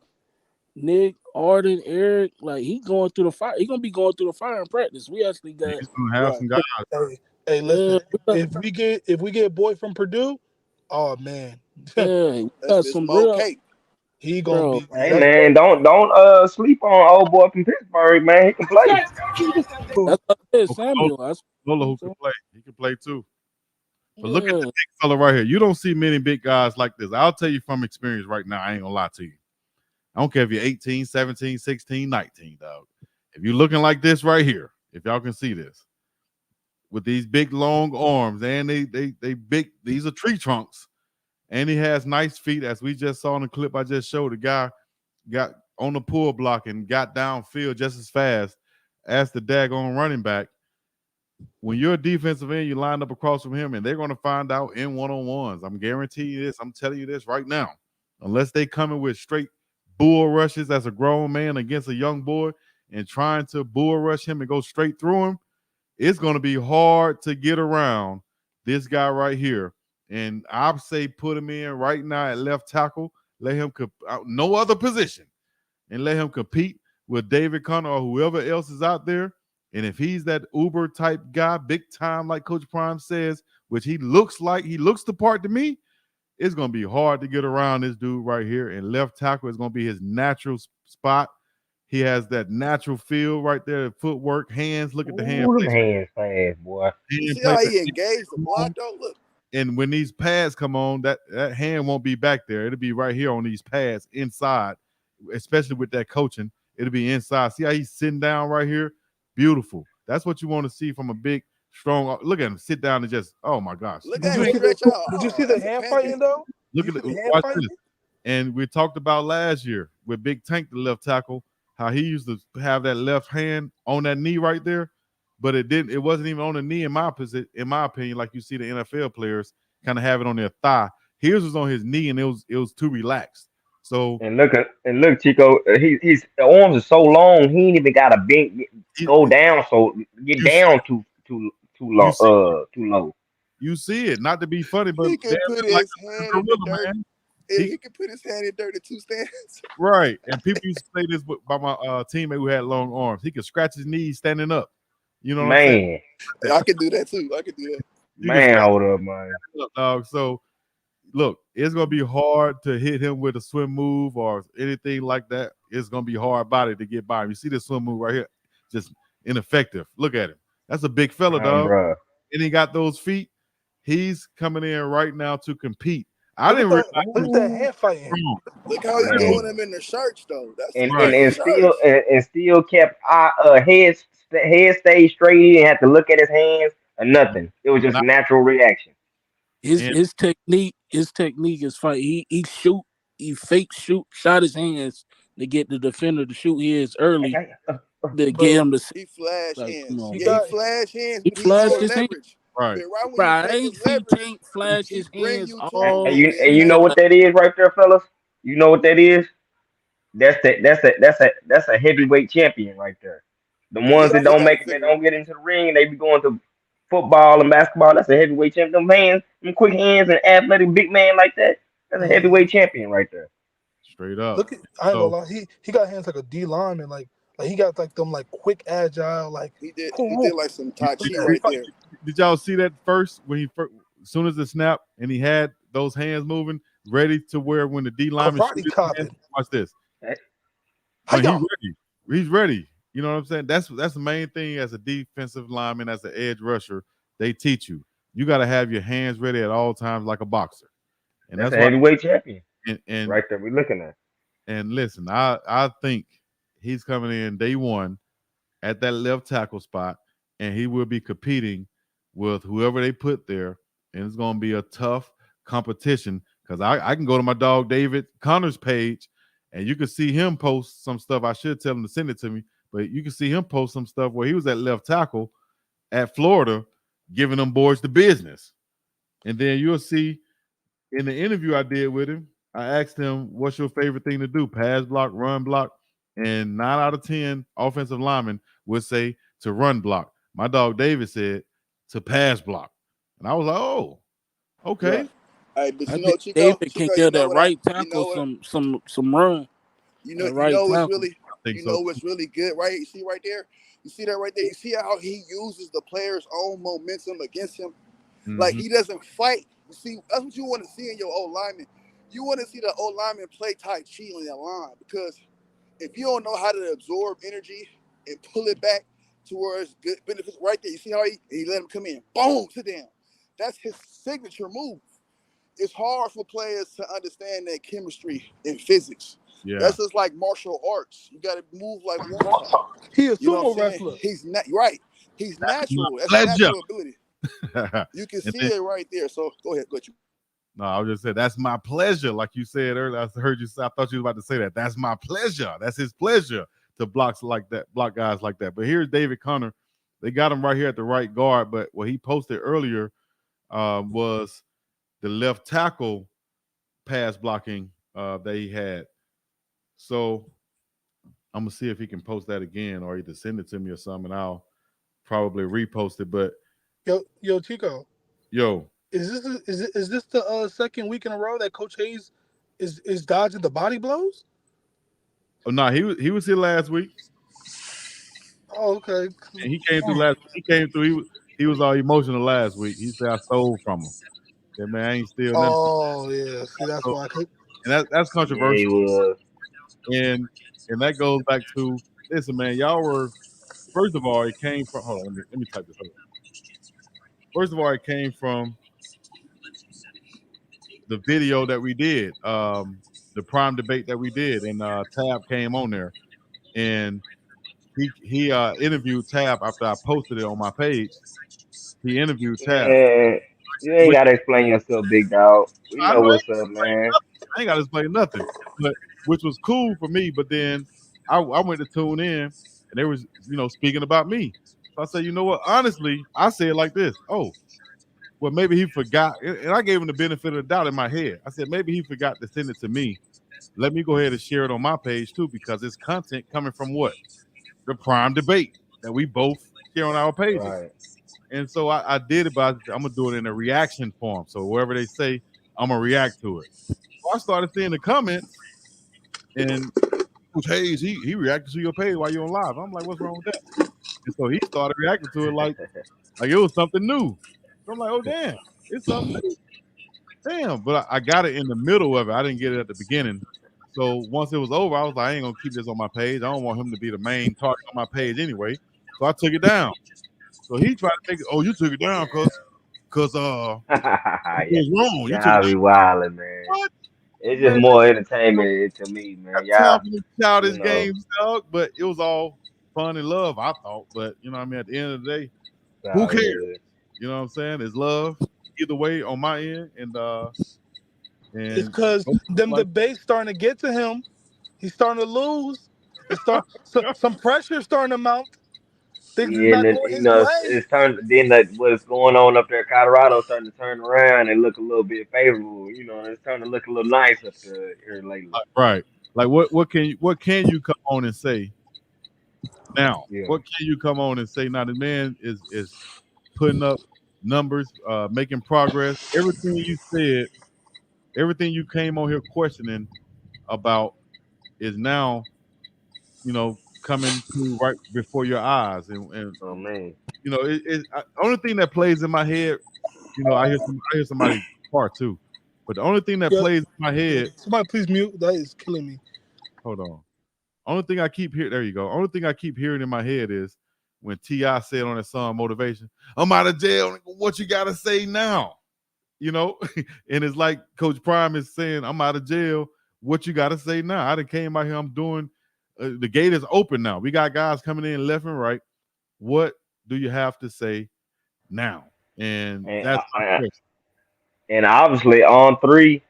Nick, Arden, Eric, like he going through the fire. He gonna be going through the fire in practice. We actually got He's gonna have Right. some guys. Hey, yeah, listen. If we get boy from Purdue, oh man, we got That's some Mo real Cake. he gonna bro. be. Hey That's man, don't sleep on old boy from Pittsburgh, man. He can play. who. That's what I said, Lola, Samuel. That's what Lola I'm who can saying. play. He can play too. But look at the Yeah, big fella right here. You don't see many big guys like this. I'll tell you from experience right now. I ain't gonna lie to you. I don't care if you're 18, 17, 16, 19, dog. If you're looking like this right here, if y'all can see this, with these big long arms and they big, these are tree trunks, and he has nice feet, as we just saw in the clip I just showed. The guy got on the pull block and got downfield just as fast as the daggone running back. When you're a defensive end, you line up across from him, and they're going to find out in one-on-ones. I'm guaranteeing you this. I'm telling you this right now. Unless they coming with straight bull rushes as a grown man against a young boy and trying to bull rush him and go straight through him, it's going to be hard to get around this guy right here. And I'd say put him in right now at left tackle. Let him no other position, and let him compete with David Connor or whoever else is out there. And if he's that Uber type guy, big time, like Coach Prime says, which he looks the part to me, it's going to be hard to get around this dude right here. And left tackle is going to be his natural spot. He has that natural feel right there, footwork, hands. Look at the hand Ooh, them placement. hands fast, boy. You Hand see how placement. he engaged the block though? Look, And when these pads come on, that hand won't be back there. It'll be right here on these pads inside, especially with that coaching. It'll be inside. See how he's sitting down right here? Beautiful. That's what you want to see from a big, strong. Look at him sit down and just, oh my gosh. look Did at you him see the stretch out. Did you Oh, see the that's a hand pancake. fighting though? Look Did at you it. see the hand Watch fighting? this. And we talked about last year with Big Tank, the left tackle, how he used to have that left hand on that knee right there, but it wasn't even on the knee in my opinion, like you see the NFL players kind of have it on their thigh. His was on his knee and it was too relaxed. So And look, Chico, he's the arms are so long. He ain't even got a big go it- down. So get you see, down too you long. see Too low. you see it. Not to be funny, but He damn, could put like his a hand in the gorilla, dirt. man. If He he could put his hand in dirt in two stands. right. And people used to say this by my teammate who had long arms. He could scratch his knees standing up. You know what I'm saying? Man, I could do that too. I could do that. You can scratch hold up, man. it up, dog. So look, it's gonna be hard to hit him with a swim move or anything like that. It's gonna be hard body to get by him. You see this swim move right here, just ineffective. Look at him. That's a big fella, dog. Bruh. And he got those feet. He's coming in right now to compete. I Look at didn't that! realize he Look was at that Ooh, hand fighting. strong. Look how he man. throwing him in the shirts though. That's and he and, Right. in the and still shirts. and still kept head stayed straight. He didn't have to look at his hands or nothing. It was just a Not natural reaction. His and technique is fight. He fake shot his hands to get the defender to shoot his early Okay. to get But him to He flash like, come hands. on, he Yeah, he man. got flash hands, He but he flashed all his hand. leverage. right. But right when Bro, he I take his ain't see leverage, Tank flash he his bring hands you to And, the and all you and yeah. you know what snap. that is right there, fellas. You know what that is? That's a heavyweight champion right there. The Yeah, ones that he don't got a make it, that figure. don't get into the ring, they be going to football and basketball. That's a heavyweight champion. Them hands, them quick hands, and athletic big man like that. That's a mhm. heavyweight champion right there. Straight up. Look at I ain't gonna So lie. He got hands like a D lineman. Like he got like them like quick agile like. He did like some you Tai see Chi that? right there. Did y'all see that first when as soon as it snapped and he had those hands moving, ready to where when the D lineman shoot Karate his hands, chopping. watch this. That- When Hiya! he's ready. You know what I'm saying? That's the main thing as a defensive lineman, as an edge rusher. They teach you. You got to have your hands ready at all times, like a boxer, and That's that's a why. heavyweight champion And and, right there. We looking at. and listen, I think he's coming in day one at that left tackle spot, and he will be competing with whoever they put there, and it's going to be a tough competition because I can go to my dog David Connor's page, and you can see him post some stuff. I should tell him to send it to me, but you can see him post some stuff where he was at left tackle at Florida, giving them boys the business, and then you'll see in the interview I did with him, I asked him, "What's your favorite thing to do? Pass block, run block?" And 9 out of 10 offensive linemen would say to run block. My dog David said to pass block, and I was like, "Oh, Yeah. okay." Hey, but I you know, think Chico, David can Chico, you give know that what I, right you tackle know what, some run. That you right know what's tackle. really, I think you so know too. what's really good, right? You see right there, you see that right there. You see how he uses the player's own momentum against him. Like Hmm. he doesn't fight. You see, that's what you want to see in your old lineman. You want to see the old lineman play Tai Chi on that line because if you don't know how to absorb energy and pull it back to where it's good benefits right there. You see how he let him come in, boom, sit down. That's his signature move. It's hard for players to understand that chemistry in physics. Yeah, That's just like martial arts. You got to move like warthog. He a You know what I'm sumo saying? wrestler. He's not right. He's my natural. That's a pleasure. natural ability. You can And see then, it right there. So go ahead, go ahead. no, I was just saying that's my pleasure, like you said earlier. I heard you say, I thought you was about to say that. That's my pleasure. That's his pleasure to block guys like that. But here's David Connor. They got him right here at the right guard, but what he posted earlier was the left tackle pass blocking that he had. So I'm gonna see if he can post that again or either send it to me or something, and I'll probably repost it. But Yo, Chico, yo, is this the second week in a row that Coach Hayes is dodging the body blows? oh no, he was here last week, Oh, okay. and he came through last. He came through. He was all emotional last week. He said I stole from him. That man I ain't steal nothing. Oh yeah. See, that's So, why I could. and that's Yeah, he controversial. was. And that goes back to, listen, man, y'all were, first of all, it came from, hold on, let me type this. Hold on. First of all, it came from the video that we did, the prime debate that we did, and Tab came on there, and he interviewed Tab after I posted it on my page. He interviewed Tab. Man, you ain't Which gotta explain yourself, big dog. We I know know what's up, man. I ain't got to explain nothing, but which was cool for me. But then I went to tune in, and they was speaking about me. So I said, you know what? Honestly, I say it like this. Oh, well, maybe he forgot, and I gave him the benefit of the doubt in my head. I said maybe he forgot to send it to me. Let me go ahead and share it on my page too, because it's content coming from what, the prime debate that we both share on our pages. Right. And so I did it, but I'm gonna do it in a reaction form. So wherever they say, I'm gonna react to it. So I started seeing the comments, and Coach Hayes, he reacted to your page while you're on live. I'm like, what's wrong with that? And so he started reacting to it like it was something new. So I'm like, oh damn, it's something new. Damn, but I got it in the middle of it. I didn't get it at the beginning. So once it was over, I was like, I ain't gonna keep this on my page. I don't want him to be the main target on my page anyway. So I took it down. So he tried to take it. Oh, you took it down because it Yeah, was wrong. You took it y'all be down. wildin', man. What? It's just Man, more listen, entertainment to me, man. got time Y'all, for these you childish know, games, dog. But it was all fun and love, I thought. But you know what I mean? At the end of the day, it's who all cares? good. You know what I'm saying? It's love either way on my end, It's and because them like debates starting to get to him. He's starting to lose. Some pressure starting to mount. Things is Yeah, and not then, going you his know, way. it's turned. Then that what's going on up there in Colorado starting to turn around and look a little bit favorable. You know, it's starting to look a little nice up there here lately. right, like what can you come on and say now? Yeah, What can you come on and say now? The man is putting up numbers, making progress. Everything you said, everything you came on here questioning about is now coming to right before your eyes, and oh man. only thing that plays in my head, I hear somebody car too, but the only thing that Yeah, plays in my yeah. head, Somebody please mute. That is killing me. hold on, only thing I keep hearing, there you go, only thing I keep hearing in my head is when Ti said on his song Motivation, I'm out of jail, what you gotta say now, you know and it's like Coach Prime is saying, I'm out of jail, what you gotta say now? I done came out here, I'm doing, the gate is open now, we got guys coming in left and right. What do you have to say now? And And that's my question. and obviously on three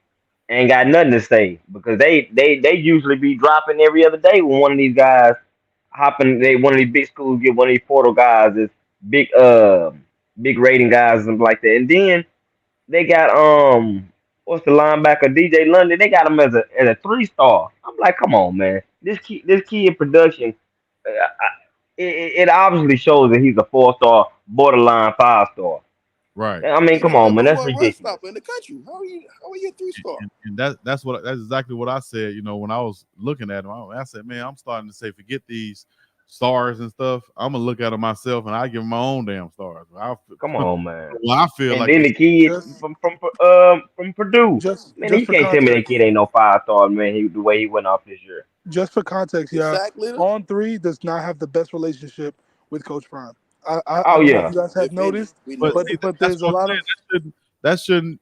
ain't got nothing to say because they usually be dropping every other day when one of these guys hopping. They one of these big schools get one of these portal guys is big big rating guys and like that. And then they got what's the linebacker DJ London? They got him as a 3 star. I'm like, come on, man. This kid production. It obviously shows that he's a 4 star, borderline 5 star. Right. I mean, He the come on, number man. That's one run ridiculous. stopper in the country. How are you a 3 star? And that's exactly what I said. When I was looking at him, I said, man, I'm starting to say, forget these stars and stuff. I'm gonna look at them myself, and I give them my own damn stars. Come on, man. Well, I feel And like then they. the kid Just from Purdue, man, just you for can't tell me that context. kid ain't no 5 star, man. The way he went off this year. Just for context, The yeah. sack leader, On three does not have the best relationship with Coach Prime. I Oh don't know if yeah, you guys have defending, noticed, we But know see, that. but that's there's a what I'm lot saying. of That shouldn't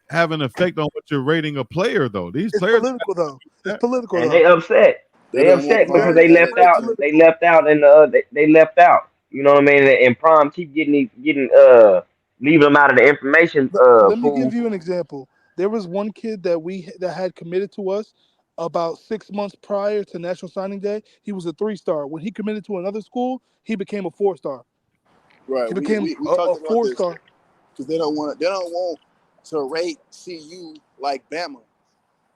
have an effect on what you're rating a player, though. These it's players, political though. It's political and though. they upset. They They don't want upset because Prime Very they to have that left very out. picture. They political. left out, and they left out. You know what I mean? And Prom keep getting leaving them out of the information Let me give pool. you an example. There was one kid that had committed to us about 6 months prior to National Signing Day. He was a 3 star. When he committed to another school, he became a 4 star. Right. He We, became we, we a talked about four this star. because they don't want to rate CU like Bama.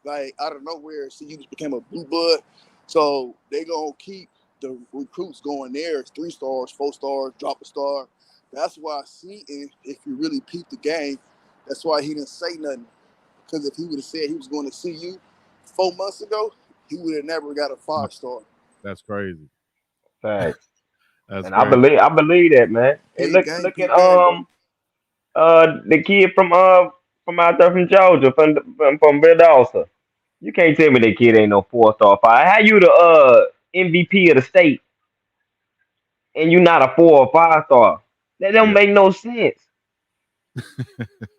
Like out of nowhere, CU just became a blue blood. So they gonna keep the recruits going there. It's 3 stars, 4 stars, drop a star. That's why Seaton, if you really peep the game, that's why he didn't say nothing. Because if he would have said he was going to CU 4 months ago, he would have never got a 5 star. that's crazy. Facts. That's And crazy. I believe that, man. And look at Peep game, bro. the kid from out there from Georgia from BiggDoggChico. You can't tell me that kid ain't no 4 star five. How you the MVP of the state and you not a 4 or 5 star? That don't Yeah, make no sense.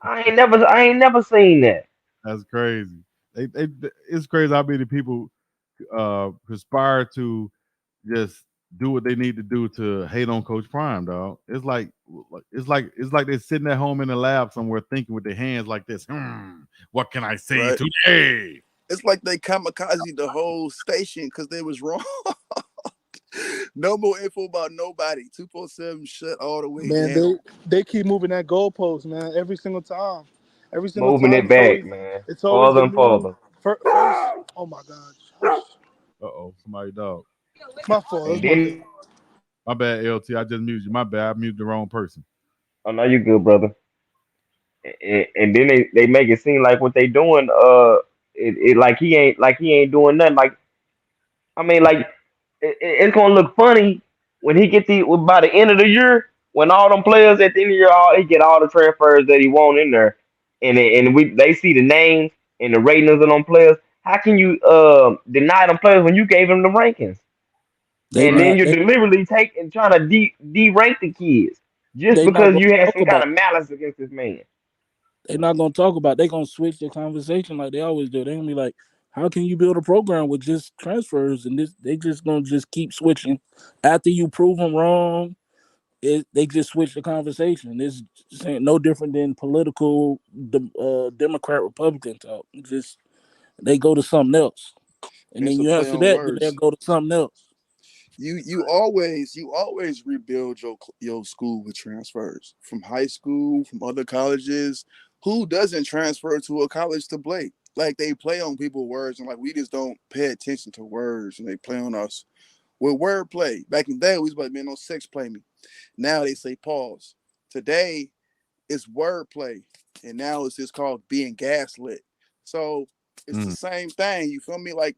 I ain't never seen that. that's crazy. They it's crazy how many people conspire to just do what they need to do to hate on Coach Prime, dog. It's like they're sitting at home in the lab somewhere thinking with their hands like this. What can I say right? today? It's like they kamikaze the whole station because they was wrong. No more info about nobody. 247 shut all the way Man, down. they keep moving that goalpost, man. Every single time. Every single Moving time it back, man. it's always Further a and new further. first. Oh my gosh. Uh oh, somebody dog. My fault. And That's my then, fault. My bad, LT. I just muted you. My bad. I muted the wrong person. oh no, you good, brother. And then they make it seem like what they doing, it like he ain't doing nothing. Like I mean, like it's gonna look funny when he get by the end of the year when all them players at the end of the year he get all the transfers that he want in there, and they see the names and the ratings of them players. How can you deny them players when you gave them the rankings? They And then not you're they deliberately taking trying to de-rank the kids just they not because gonna you had talk some kind about of malice against this man. they not gonna talk about they gonna switch the conversation like they always do. They gonna be like, how can you build a program with just transfers and this they just gonna just keep switching after you prove them wrong. They just switch the conversation. It's saying no different than political Democrat Republican talk. Just they go to something else, and It's then a you play answer on that, then they'll words. go to something else. You always rebuild your school with transfers from high school, from other colleges. Who doesn't transfer to a college to play? Like they play on people's words, and like we just don't pay attention to words, and they play on us with wordplay. Back in the day, we was about man, no sex play me. Now they say pause. Today it's wordplay, and now it's just called being gaslit. So it's the Mm. same thing. You feel me? Like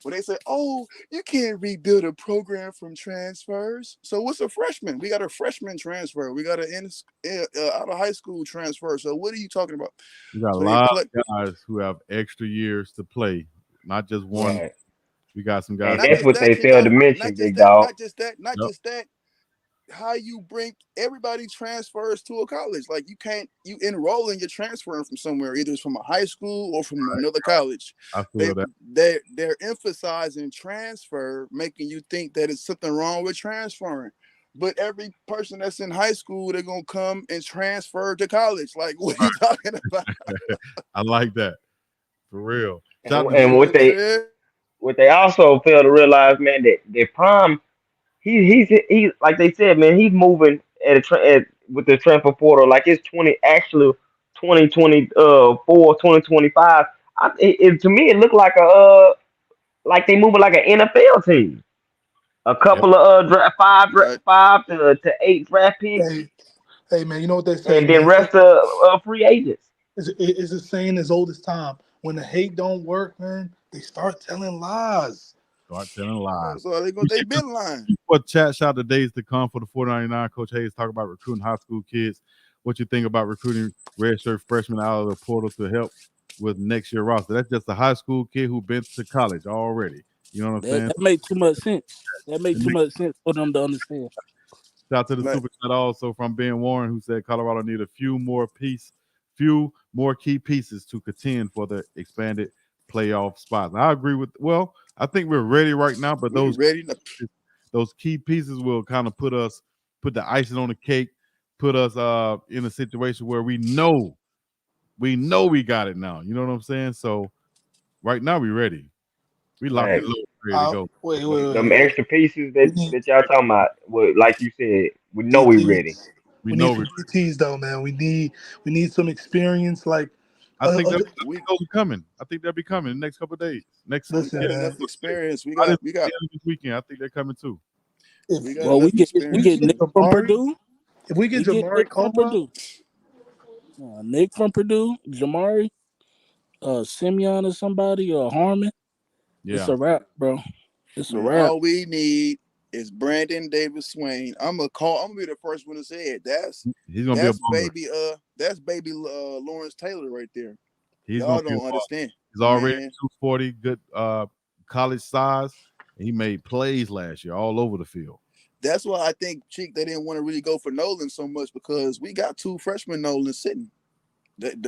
when they say, "Oh, you can't rebuild a program from transfers." So what's a freshman? We got a freshman transfer. We got an out of high school transfer. So what are you talking about? We got a So they lot play of guys who have extra years to play, not just one. Right. We got some guys. And not that's just what that, they fail to Chico. mention, Not just big that. dog. Not just that. Not Yep. just that. How you bring everybody transfers to a college. Like you can't you enroll and you're transferring from somewhere, either it's from a high school or from another college. I They feel that. they're emphasizing transfer, making you think that it's something wrong with transferring. But every person that's in high school, they're gonna come and transfer to college. Like, what are you talking about? I like that for real. Shout out to And You know what what I'm they saying? what they also fail to realize, man, that Prime he's like they said, man, he's moving with the transfer portal like it's 2024 2025. To me it looked like like they moving like an NFL team. A Yep. couple of Right. 5 to 8 draft picks, Hey, hey, man. You know what they say, and then man? rest of free agents. It's a saying as old as time. When the hate don't work, man, they start telling lies. Start telling lies. So they been lying. What chat shout the days to come for the 499. Coach Hayes talk about recruiting high school kids. What you think about recruiting redshirt freshmen out of the portal to help with next year roster? That's just a high school kid who been to college already. You know what I'm That saying? that make too much sense. That make It too makes much sense for them to understand. Shout out to the Like super chat also from Ben Warren who said Colorado need a few more key pieces to contend for the expanded playoff spots. And I agree with I think we're ready right now, but we ready to those key pieces will kind of put the icing on the cake, put us in a situation where we know we got it now. You know what I'm saying? So right now we ready. We locked and Right. loaded, ready to go. Wait, wait, Them wait, wait. extra pieces We that need that y'all talking about, well, like you said, we know we ready. DTs. We We need know we some DTs though, man. We need some experience. Like, I think that I we think those are coming. I think they'll be coming in the next couple of days. we listen, Yeah, got man. enough experience. We by got we the got end of this weekend, I think they're coming too. we If got Well, enough we we get experience get Nick to from Jamari, Purdue. if we get We get Jamari Nick from Comer, Purdue. Nick from Purdue, Jamari, Simeon or somebody or Harmon. It's Yeah. a wrap, bro. It's a man, wrap. all we need is Brandon Davis Swain. I'm gonna be the first one to say it. He's gonna be a That's baller. baby Lawrence Taylor right there. He's gonna Y'all be a don't baller. understand, He's already man. 240, good college size. He made plays last year all over the field. That's why I think Cheek they didn't want to really go for Nolan so much because we got two freshman Nolan sitting, But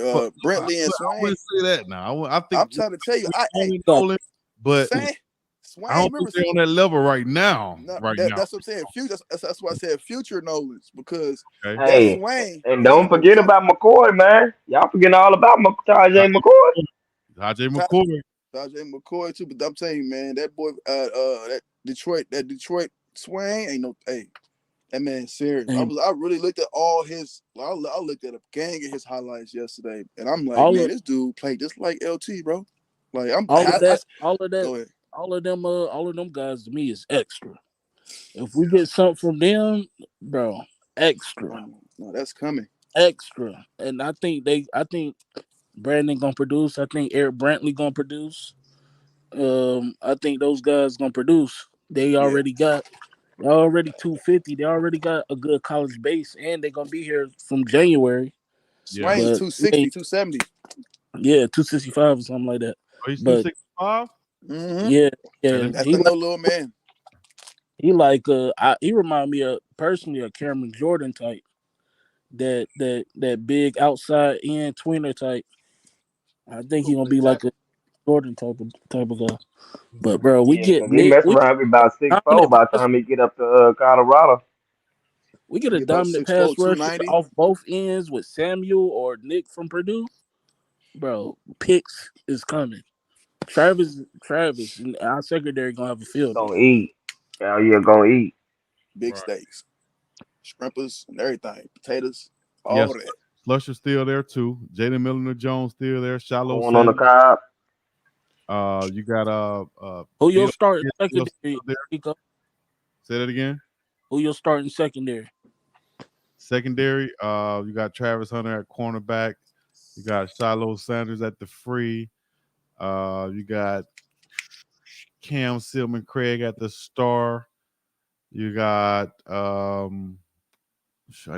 Brentley and I Swain. wouldn't say that now. I I'm think trying to tell you, Nolan, Got Nolan, but Swain, I Swain. don't think Remember, they're on that level right now. no, Right now. that's what I'm saying. Future. That's why I said future Nolans because Okay. that Hey, Swain and finna don't go forget come. about McCoy, man. Y'all forgetting all about Tajay McCoy. Tajay McCoy. Tajay McCoy too, but I'm telling you, man, that boy, that Detroit Swain ain't no. Hey, that man serious. and I really looked at all his. I looked at a gang of his highlights yesterday, and I'm like, all man, of this dude played just like LT, bro. Like I'm. all of that, all of that, Go ahead. all of them guys to me is extra. If we get something from them, bro, extra, No, that's coming. extra. And I think Brandon gonna produce. I think Eric Brantley gonna produce. I think those guys gonna produce. Yeah, They're already 250. They already got a good college base, and they're gonna be here from January. Yeah. Swain But yeah, 260, 270. yeah, 265 or something like that. Oh, he's But 265. Mm-hmm. yeah, Okay, yeah, let me That's the no little man. he remind me of personally of Cameron Jordan type. That big outside in tweener type. I think he Who gonna be like exactly? a Jordan type of guy. But bro, Yeah, because he mess We get around be about 6'4" dominant by the pass. time he get up to Colorado. We get a He about dominant 6'4", pass rusher 290. off both ends with Samuel or Nick from Purdue. Bro, picks is coming. Travis, and our secondary gonna have a field day. Gonna eat. Hell yeah, gonna eat. Big right. steaks, shrimpers, and everything. Potatoes, all Yes, that. Slusher's still there too. Jaden Milliner Jones still there. Shallow Corn on the Sanders. cob. You got Who you'll Bill start still secondary, there. Chico? Say that again. Who you'll start in secondary? Secondary, you got Travis Hunter at cornerback. You got Shiloh Sanders at the free. You got Cam Silman Craig at the star. You got I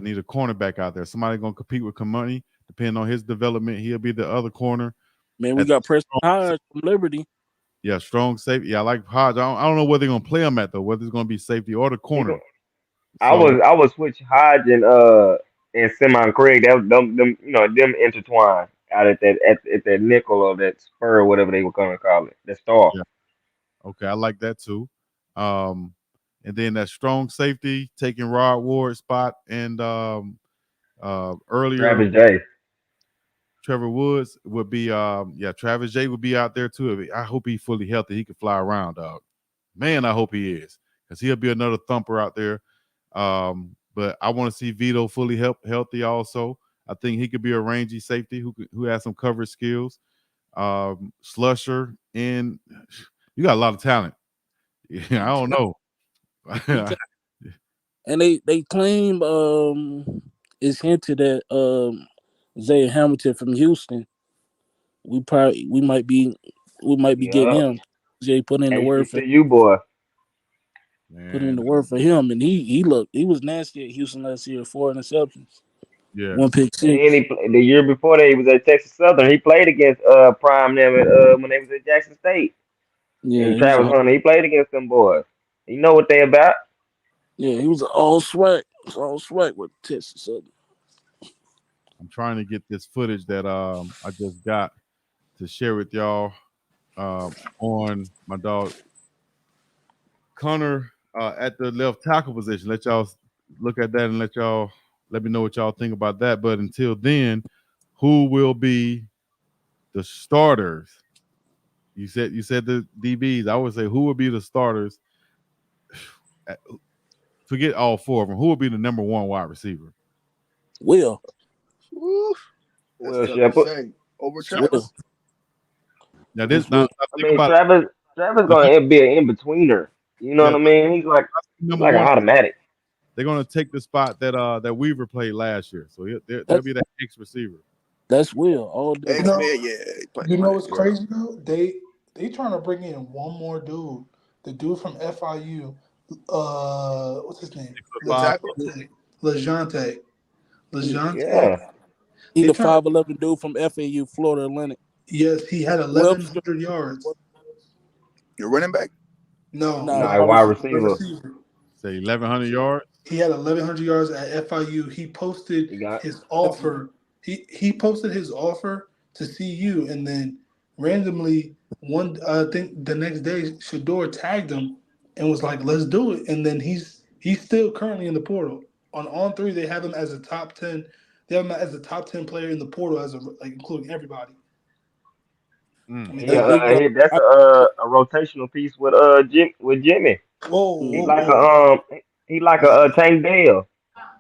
need a cornerback out there. Somebody gonna compete with Kamani. Depending on his development, he'll be the other corner. Man, we At the got Preston strong, Hodge from Liberty. yeah, strong safety. Yeah, I like Hodge. I don't know where they're gonna play him at though. Whether it's gonna be safety or the He gon' corner. So I was switch Hodge and Simon Craig. That was them them intertwined out at that nickel or that spur or whatever they were gonna call it. The star. yeah, okay, I like that too. Um, and then that strong safety taking Rod Ward's spot and earlier Travis J. Trevor Woods would be Travis J would be out there too. I hope he's fully healthy. He can fly around, dog. Man, I hope he is because he'll be another thumper out there. But I want to see Vito fully healthy also. I think he could be a rangy safety who has some coverage skills. Slusher and you got a lot of talent. Yeah, I don't know. We can, and they claim it's hinted that Zay Hamilton from Houston. We might be getting Yup. him. Jay HBCU boy. put in Man, the word for him, and he was nasty at Houston last year. 4 interceptions, one yes. pick And then six. the year before that he was at Texas Southern. He played against Prime them at, when they was at Jackson State. Yeah, And Travis Hunter, he played against them boys. You know what they about. he was all swag with Texas Southern. I'm trying to get this footage that I just got to share with y'all on my dog Connor at the left tackle position. Let y'all look at that and let me know what y'all think about that. But until then, who will be the starters? You said the DBs. I would say who would be the starters? Forget all four of them. Who would be the number one wide receiver? Will Woo, that's Will tough to Shepherd. say. Over Will Travis. Now this it's now Will. I think mean, about Travis it. gonna be an in betweener. You know Yeah, what I mean? He's number like an one. automatic. They're going to take the spot that Weaver played last year. So they'll That's be that X receiver. that's Will all day. You X know, Men, yeah, he played you on know that. what's You're right. crazy though? They trying to bring in one more dude. The dude from FIU. What's his name? 6'5". Tackle. Lejante. Lejante. Yeah. He They the trying. 5'11" dude from FAU, Florida Atlantic. Yes, he had Webster. 1,100 yards. Your running back. No, Nah, Nah, wide wide receiver. wide receiver. receiver. Say 1,100 yards. He had 1,100 yards at FIU. He posted He got his That's offer. He posted his offer to CU, and then randomly I think the next day Shador tagged him and was like, "Let's do it." And then he's still currently in the portal. On three, they have him as a top 10. They have him as a top 10 player in the portal, as a like including everybody. I Mm. mean he hey, that. big dog. that's I, a rotational piece with Jimmy. Whoa, He mm, whoa, like whoa! he like Nah, a Tank Dell.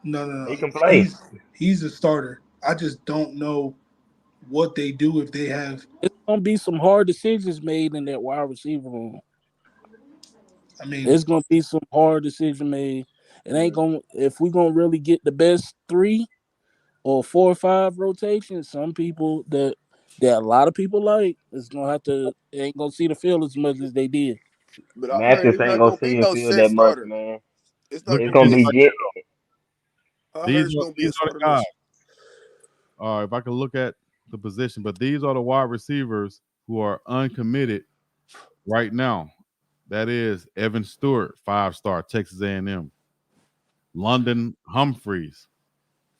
No, no, He no. can play. He's a starter. I just don't know what they do if they have. it's gonna be some hard decisions made in that wide receiver room. I mean, It's gonna be some hard decision made. It ain't gonna if we gonna really get the best three or four or five rotations. Some people that a lot of people like is gonna have to ain't gonna see the field as much as they did. but I heard Mathis it's ain't not gonna gonna be see and no feel set that much, starter. man. It's not Look It's at gonna gonna be a. this be right Jim. I heard These it's are gonna be these a are the starter guys. list. If I can look at the position, but these are the wide receivers who are uncommitted right now. That is Evan Stewart, 5-star, Texas A&M. London Humphreys,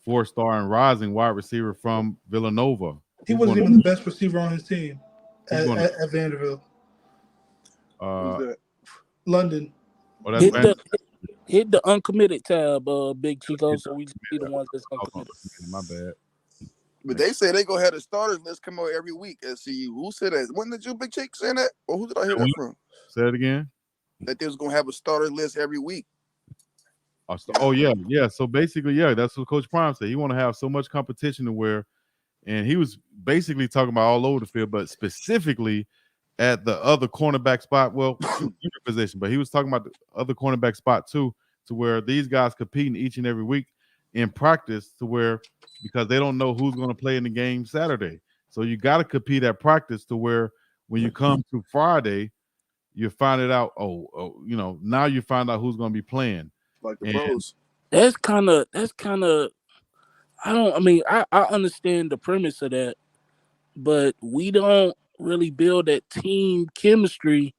4-star and rising wide receiver from Villanova. he He's wasn't going to even the best receiver on his team he's going to at Vanderbilt. Who's uh that? London. oh that's Hit Van the hit the uncommitted tab, Big Chico, he's so we can see the uncommitted. ones that's I was on uncommitted. uncommitted, my bad. But Make they say they gonna have the starters list come out every week at CU. Who said that? When did you Big Chick say that? Or who did I hear that sure. from? Say it again. That they was gonna have a starter list every week. You know? Oh yeah, yeah. So basically, yeah, that's what Coach Prime said. He want to have so much competition to where, and he was basically talking about all over the field, but specifically at the other cornerback spot. Well, receiver position, but he was talking about the other cornerback spot too, to where these guys competing each and every week in practice, to where because they don't know who's going to play in the game Saturday. So you got to compete at practice to where when you come to Friday, you find it out. Now you find out who's going to be playing. Like the And pros. That's kind of I don't I mean I understand the premise of that, but we don't really build that team chemistry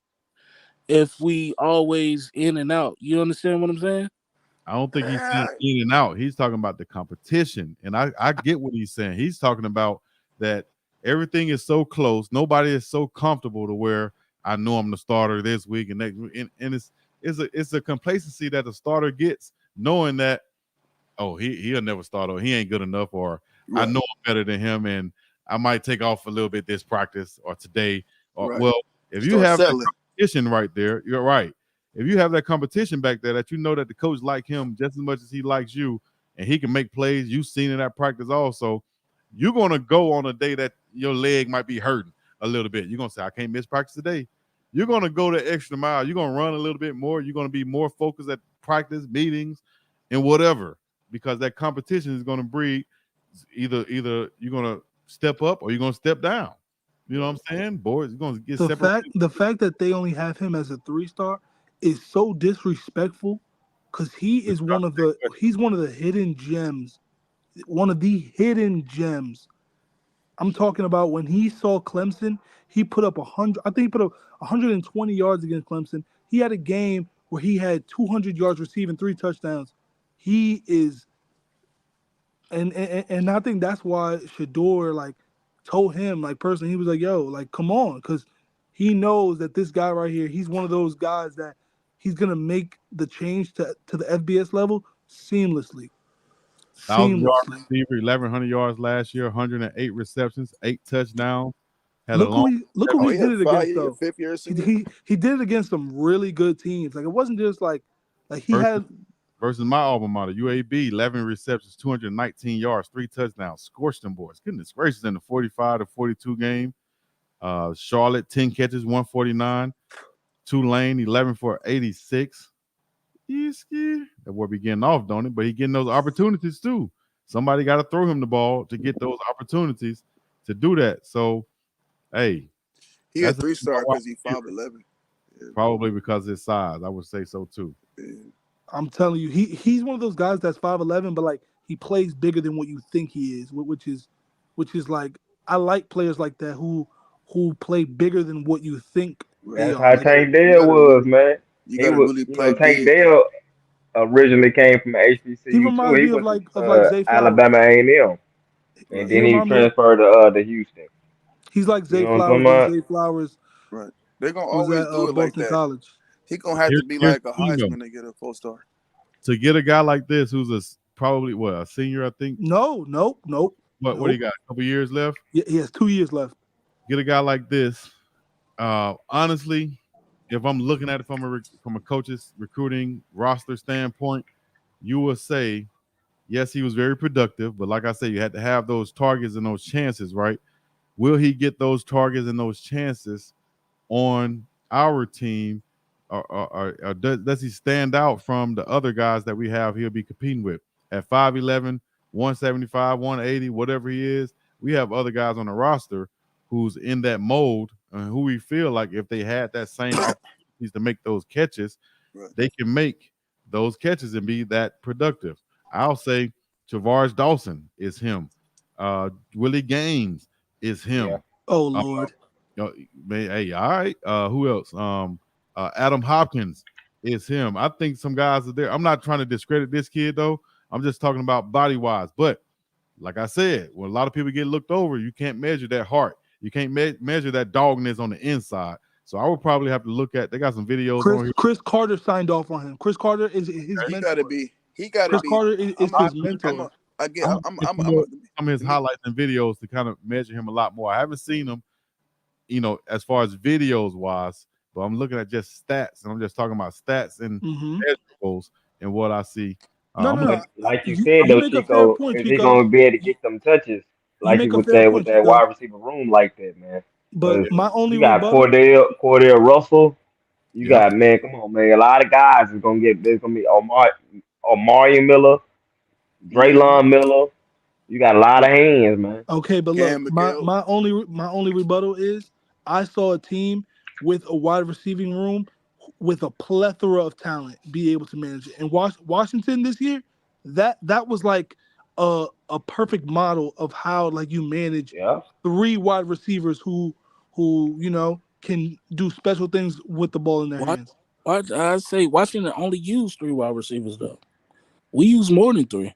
if we always in and out. You understand what I'm saying? I don't think he's saying Ah, in and out. He's talking about the competition. And I get what he's saying. He's talking about that everything is so close. Nobody is so comfortable to where I know I'm the starter this week and next week. And it's a complacency that the starter gets, knowing that, oh, he'll never start or he ain't good enough, or I right, know I'm better than him and I might take off a little bit this practice or today. Or right. well, if you Start have that settling. competition right there, you're right. If you have that competition back there that you know that the coach like him just as much as he likes you and he can make plays, you've seen in that practice also, you're gonna go on a day that your leg might be hurting a little bit. You're gonna say, I can't miss practice today. You're gonna go the extra mile. You're gonna run a little bit more. You're gonna be more focused at practice, meetings, and whatever, because that competition is gonna breed either you're gonna step up or you're gonna step down. You know what I'm saying? Boys, you're gonna get separated. The fact that they only have him as a 3-star is so disrespectful because he's one of the hidden gems, one of the hidden gems. I'm talking about when he saw Clemson, he put up 100. I think he put up 120 yards against Clemson. He had a game where he had 200 yards receiving, 3 touchdowns. He is, and I think that's why Shador like told him like personally, he was like, "Yo, like come on," because he knows that this guy right here, he's one of those guys that he's gonna make the change to the FBS level seamlessly, 1,000-yard seamlessly. receiver, 1,100 yards last year, 108 receptions, 8 touchdowns. Had a long Look who Oh, he he did had it against 5 year, though. 5th year He senior. he he did it against some really good teams. Like it wasn't just like he versus had. versus my alma mater, UAB, 11 receptions, 219 yards, 3 touchdowns, scorched them boys. Goodness gracious, in the 45-42 game. Charlotte, 10 catches, 149. Tulane, 11 for 86. That boy be getting off, don't it? But he getting those opportunities too. Somebody got to throw him the ball to get those opportunities to do that. So, hey, He a that's the three thing about star wide because he receiver. 5'11". Yeah, Probably because of his size. I would say so too. yeah. I'm telling you, he's one of those guys that's 5'11", but like he plays bigger than what you think he is, which is like I like players like that who play bigger than what you think Right. they That's are. how You gotta Tank you Dell gotta was, really man. you He gotta was, really you know, play Tank big. Dell originally came from He HBCU too. reminds He me went of to like Zay Flowers. Alabama A&M, and Right. He then he remind me of transferred to Houston. he's like You Zay know what I'm talking Flowers when about? Zay Flowers Right. They're gonna was always at do it like Boston that. College. He gonna have to be Here's like a the thing though. Heisman to get a 4 star. To get a guy like this who's probably what, a senior, I think. No, nope, nope, What do you nope. got? A couple years left. He has 2 years left. Get a guy like this. Honestly, if I'm looking at it from a coach's recruiting roster standpoint, you will say yes, he was very productive, but like I said, you had to have those targets and those chances, right? Will he get those targets and those chances on our team, or does he stand out from the other guys that we have he'll be competing with? At 5'11, 175, 180, whatever he is, we have other guys on the roster who's in that mold and who we feel like if they had that same opportunities to make those catches, Right. they can make those catches and be that productive. I'll say Travaris Dawson is him. Willie Gaines is Yeah. him. Oh Uh, Lord. hey, all right. Who else? Adam Hopkins is him. I think some guys are there. I'm not trying to discredit this kid though. I'm just talking about body wise. But like I said, when a lot of people get looked over, you can't measure that heart. You can't measure that dogness on the inside. So I would probably have to look at. They got some videos on here. Chris Carter signed off on him. Chris Carter is his He gotta mentor. be. He gotta Chris be. Carter I'm. is A, his I'm. A, mentor. I get. I'm gonna get I'm. A, some of his let me. highlights and videos to kind of measure him a lot more. I haven't seen him, as far as videos wise, but I'm looking at just stats, and I'm just talking about stats and Hmm. measurables and what I see. No, I'm no, looking. But no. like you You said you though, make a fair Chico, point, is he Chico. gonna be able to You, get them touches you like make a with fair that point, wide Chico. receiver room like that, man? But Because my only you got rebuttal. Cordell Russell. You Yep. got, man, come on, man. A lot of guys is gonna get. There's gonna be Omari Miller, Mm-hmm. Draylon Miller. You got a lot of hands, man. Okay, but look, Cam my McHale. my only rebuttal is I saw a team with a wide receiving room with a plethora of talent be able to manage it. And Washington this year, that was like a perfect model of how like you manage Yeah. three wide receivers who can do special things with the ball in their What? hands. What I say? Washington only used three wide receivers though. We use more than three.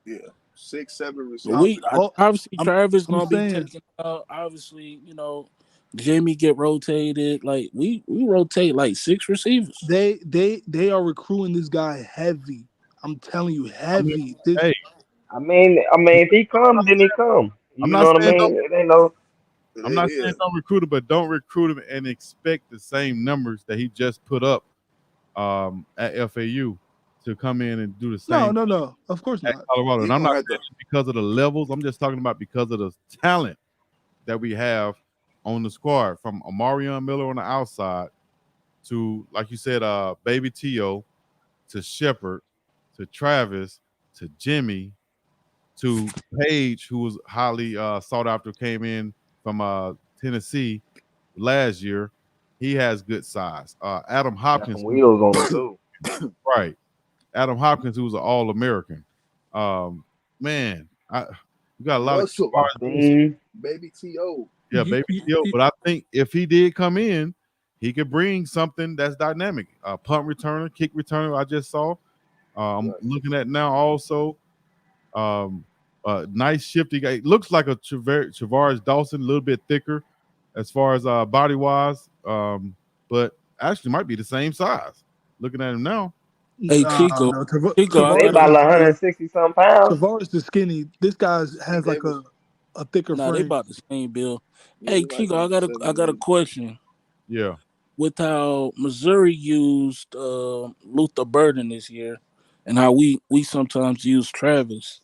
Yeah. 6, 7 But I'm receivers. oh, obviously I'm Travis I'm gonna be saying taken out. Obviously, Jamie get rotated. Like we rotate like six receivers. they are recruiting this guy heavy. I'm telling you, I mean, heavy. This hey, I mean, if he come, then he come. I'm You know not what I saying don't. mean? It ain't no. I'm not Yeah. saying don't recruit him, but don't recruit him and expect the same numbers that he just put up at FAU to come in and do the no, same no, no. Of course at not. Colorado. He And I'm not gonna have saying to. it because of the levels. I'm just talking about because of the talent that we have on the squad, from Amarion Miller on the outside to, like you said, Baby T.O., to Shepard, to Travis, to Jimmy, to Page, who was highly sought after, came in from Tennessee last year. He has good size. Adam Got some Hopkins, wheels on him too. right? Adam Hopkins, who was an All American. Um, man, you got a lot of key Russell, guards. Hakeem. baby To. Yeah, You, baby you, T.O. you- But I think if he did come in, he could bring something that's dynamic. Punt returner, kick returner. I just saw. I'm Right. looking at now also. Um, nice shifty guy. Looks like a Travaris Dawson, a little bit thicker as far as body wise, but actually might be the same size. Looking at him now. Hey no, Chico, Chico, I They got Tavares a about is like 160 some pounds. Tavares is skinny. This guy He has they like was. a thicker nah. They frame. about the same bill. Yeah, Hey they like Chico, I got a 170 maybe. question. Yeah. With how Missouri used Luther Burden this year, and how we sometimes use Travis.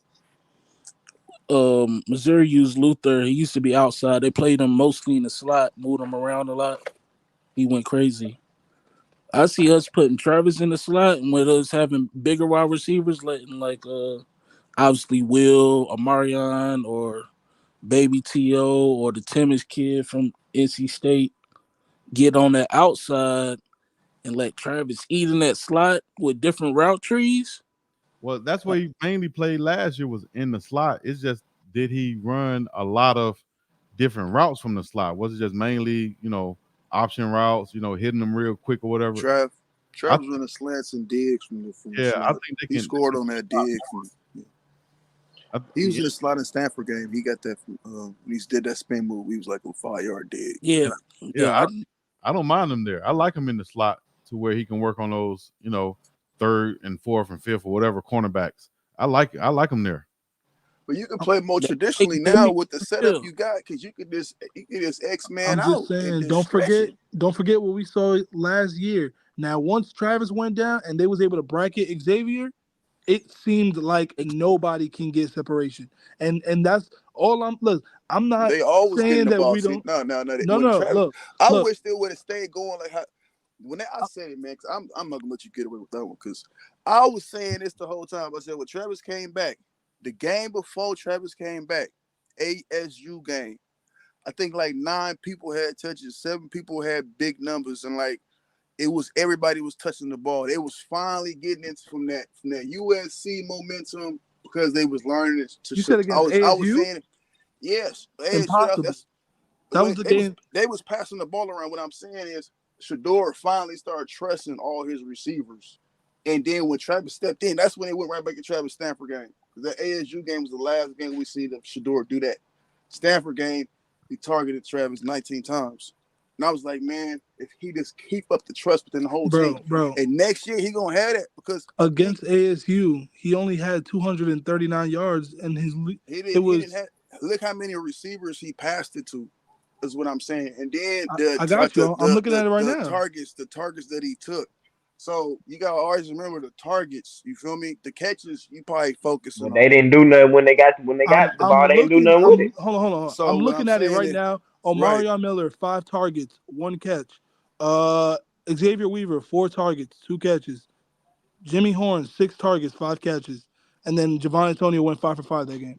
Missouri used Luther. He used to be outside. They played him mostly in the slot, moved him around a lot. He went crazy. I see us putting Travis in the slot, and with us having bigger wide receivers, letting like obviously Will or Marion or Baby To or the Timmons kid from NC State get on that outside and let Travis eat in that slot with different route trees. Well, that's where he mainly played last year was in the slot. It's just did he run a lot of different routes from the slot? Was it just mainly, option routes, hitting them real quick or whatever? Trav, I Trav was running slants and digs from the Yeah, I slot. think they He can. scored on that dig from. He was Yeah, in the slot in Stanford game. He got that from when he did that spin move. He was like a 5 yard dig. Yeah, yeah. yeah. I don't mind him there. I like him in the slot to where he can work on those, third and fourth and fifth or whatever cornerbacks. I like him there. But you can play more Hey, traditionally let now me with the setup chill. you got because you could just X man I'm out just and saying, just stretch it. don't forget what we saw last year. Now, once Travis went down and they was able to bracket Xavier, it seemed like nobody can get separation. And that's all I'm look, I'm not They always getting saying the that ball. we See, don't no. no When no Travis, look, I look, wish they would have stayed going like how when I said it, man. Because I'm not gonna let you get away with that one. Because I was saying this the whole time. I said when Travis came back, the game before Travis came back, ASU game. I think like 9 people had touches, 7 people had big numbers, and like it was everybody was touching the ball. They was finally getting into from that USC momentum because they was learning it to you said shoot. I against was I was ASU, saying yes, ASU. impossible. That's That was when the they was game. they was passing the ball around. What I'm saying is Shador finally started trusting all his receivers. And then when Travis stepped in, that's when they went right back to Travis Stanford game. The ASU game was the last game we see the Shador do that. Stanford game, he targeted Travis 19 times. And I was like, man, if he just keep up the trust within the whole team, Bro, and next year he gonna have that because I think against ASU, he only had 239 yards and it he didn't was have. Look how many receivers he passed it to. Is what I'm saying. And then the I like got you. I'm looking at it right the now. targets that he took. So you gotta always remember the targets. You feel me? The catches you probably focusing But they on. didn't do nothing when they got the I'm ball. They didn't do looking. nothing with I'm it. hold on. I'm So what I'm looking at it saying right is now. right, Omarion Miller, 5 targets, 1 catch. Uh, Xavier Weaver, 4 targets, 2 catches. Jimmy Horn, 6 targets, 5 catches, and then Javon Antonio went 5 for 5 that game.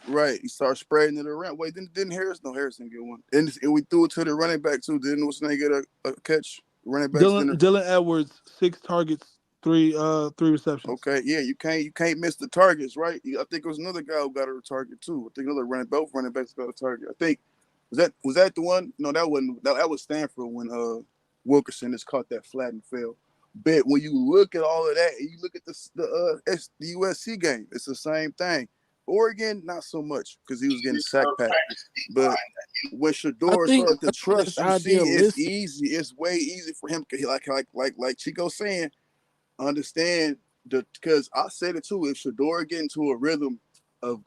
right. He started spreading it around. Wait, didn't Harris? No, Harris didn't get one. And we threw it to the running back too. Didn't what's name get a catch? Running backs didn't. Dylan Edwards, 6 targets, three receptions. Okay, yeah, you can't miss the targets, right? I think it was another guy who got a target too. I think another both running backs got a target. I think was that the one? No, that wasn't. That was Stanford when Wilkerson just caught that flat and fell. But when you look at all of that, and you look at the USC game, it's the same thing. Oregon, not so much because he was getting sack packed. But when Shador started to I think that's trust, you see, it's idealistic. easy. It's way easy for him. Like Chico saying understand because I said it too. If Shador get into a rhythm of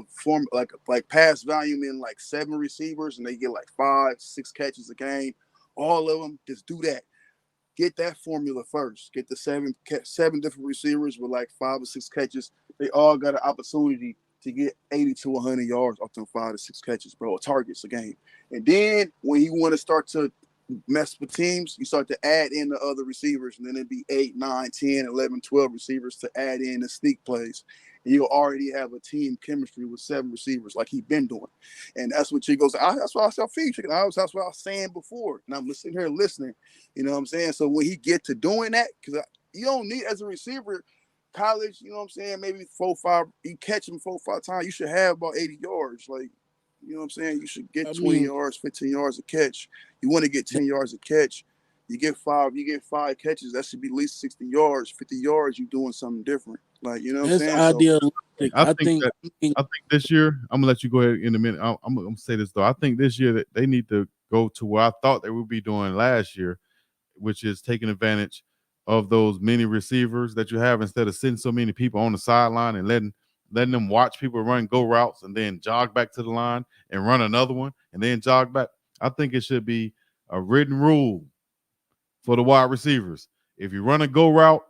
form like pass volume in like 7 receivers and they get like 5, 6 catches a game, all of them just do that. Get that formula first. Get the seven different receivers with like 5 or 6 catches. They all got an opportunity to get 80 to 100 yards off them 5 to 6 catches, bro, or targets a game. And then when you want to start to mess with teams, you start to add in the other receivers, and then it'd be 8, 9, 10, 11, 12 receivers to add in the sneak plays. And you'll already have a team chemistry with 7 receivers like he's been doing. And that's what Chico's. That's what I was featuring. That's what I was saying before. And I'm sitting here listening. You know what I'm saying? So when he get to doing that, because you don't need as a receiver, college, you know what I'm saying? Maybe 4, 5, you catch him 4, 5 times, you should have about 80 yards. Like, you know what I'm saying? You should get I 20 mean, yards, 15 yards a catch. You want to get 10 yards a catch. You get five catches. That should be at least 60 yards, 50 yards. You doing something different. Like, you know what I'm that's saying? So, idealistic. I think that I mean, I think this year I'm gonna let you go ahead in a minute. I'm gonna say this though. I think this year that they need to go to what I thought they would be doing last year, which is taking advantage of those many receivers that you have instead of sitting so many people on the sideline and letting them watch people run go routes and then jog back to the line and run another one and then jog back. I think it should be a written rule for the wide receivers. If you run a go route,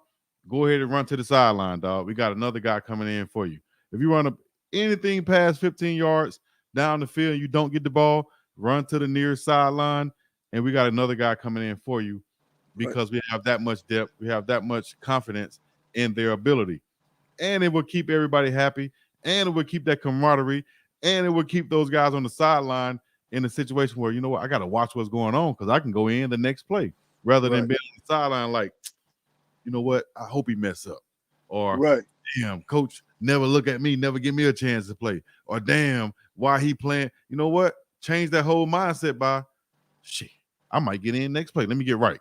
go ahead and run to the sideline, dog. We got another guy coming in for you. If you run anything past 15 yards down the field and you don't get the ball, run to the nearest sideline, and we got another guy coming in for you right, because we have that much depth, we have that much confidence in their ability. And it will keep everybody happy, and it will keep that camaraderie, and it will keep those guys on the sideline in a situation where, you know what, I got to watch what's going on because I can go in the next play rather than right, being on the sideline like, you know what, I hope he mess up. Or right. damn, coach never look at me, never give me a chance to play. Or damn, why he playing? You know what? Change that whole mindset by shit. I might get in next play. Let me get right.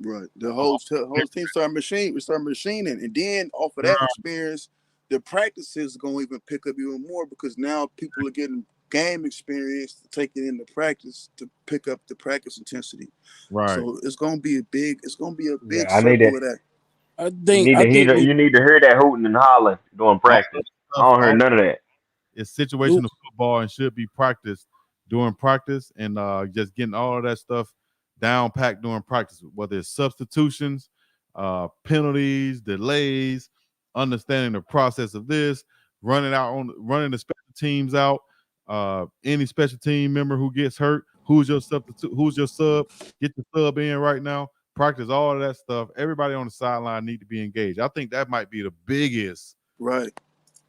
Right. The whole team start machining, and then off of that experience, the practices are gonna even pick up even more because now people are getting game experience to take it into practice to pick up the practice intensity. Right. So it's gonna be a Yeah, big I need circle that. of that. I You think need I to hear think we you need to hear that hooting and hollering during All practice. that I stuff, don't hear none of that. it's do situational football and should be practiced during practice and just getting all of that stuff down packed during practice, whether it's substitutions, penalties, delays, understanding the process of this, running the special teams out, any special team member who gets hurt, who's your substitute, who's your sub, get the sub in right now. Practice all of that stuff. Everybody on the sideline need to be engaged. I think that might be the biggest Right. Got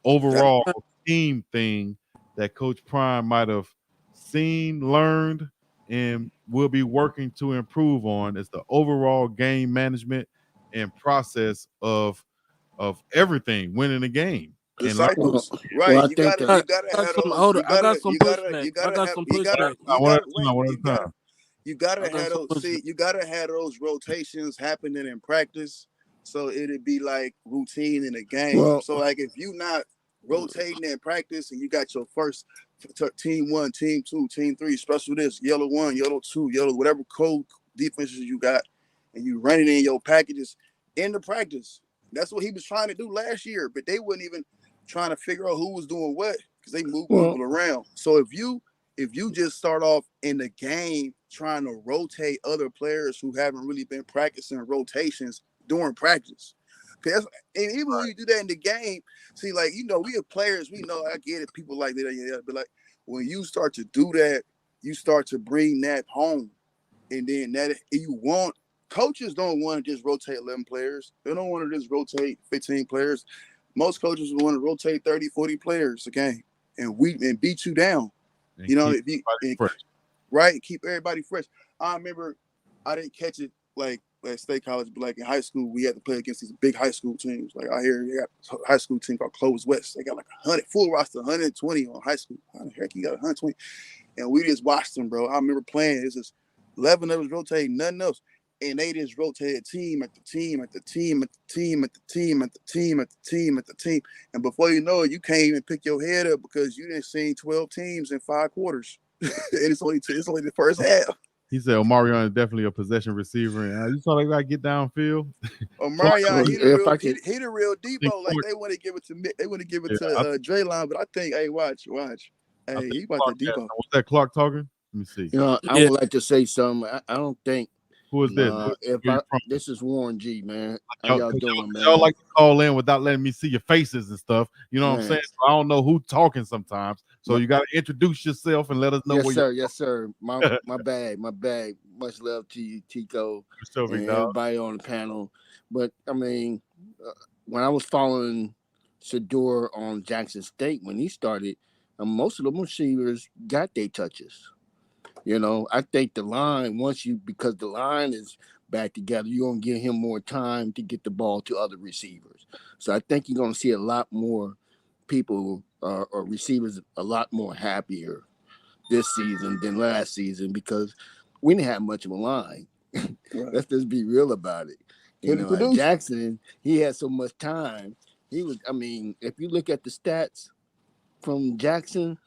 overall team thing that Coach Prime might have seen, learned, and will be working to improve on is the overall game management and process of everything, winning the game the and learn. cycles. Well, Right. I think that I You gotta got have some those. older. I got some pushback. I got some pushback. One at a time, one You at a time. gotta I got have some those. pushback. See, you gotta have those rotations happening in practice, so it'd be like routine in a game. well, So like if you not rotating in practice and you got your first team one, team two, team three, special this, yellow one, yellow two, yellow whatever code defenses you got, and you running in your packages in the practice. That's what he was trying to do last year, but they wouldn't even trying to figure out who was doing what because they move well, people around. So if you just start off in the game trying to rotate other players who haven't really been practicing rotations during practice. Because and even when you do that in the game, see, like, we have players, we know, I get it, people like that, yeah, but like when you start to do that, you start to bring that home. And then that you want coaches don't want to just rotate 11 players. They don't want to just rotate 15 players. Most coaches want to rotate 30, 40 players a game and beat you down. And You know, keep if you everybody and, fresh. right, keep everybody fresh. I remember I didn't catch it like at state college, but like in high school, we had to play against these big high school teams. Like out here, you got a high school team called Clovis West. They got like 100 full roster, 120 on high school. How the heck you got 120? And we just watched them, bro. I remember playing. It's just 11 of us rotating, nothing else. And they just rotated team at the team at the team at the team at the team at the team at the team at the team. And before you know it, you can't even pick your head up because you didn't see 12 teams in 5 quarters. And it's only the first half. He said Omarion is definitely a possession receiver. And you saw that guy get downfield. Clark, Marion, he the if real I could, he the real I think Debo. Like Clark, they want to give it to me. They want to give it yeah, to I, Draylon, but I think, hey, watch. I Hey, think he about Clark that had, Debo. was that Clark talking? Let me see. I Yeah, would like to say something. I don't think Who is this? if Where you I from? this is Warren G, man. How Y'all, y'all cause doing, y'all man? like to call in without letting me see your faces and stuff. You know what I'm Man, saying? So I don't know who talking sometimes. So my, you got to introduce yourself and let us know yes, where you're sir, yes, sir. My from. my bag, my bag. Much love to you, Tico, For sure, big and dog. everybody on the panel. But I mean, when I was following Shador on Jackson State when he started, most of the receivers got their touches. I think the line because the line is back together, you're gonna give him more time to get the ball to other receivers. So I think you're gonna see a lot more people or receivers a lot more happier this season than last season because we didn't have much of a line. Right. Let's just be real about it. Could he At produce? Jackson, he had so much time. I mean, if you look at the stats from Jackson,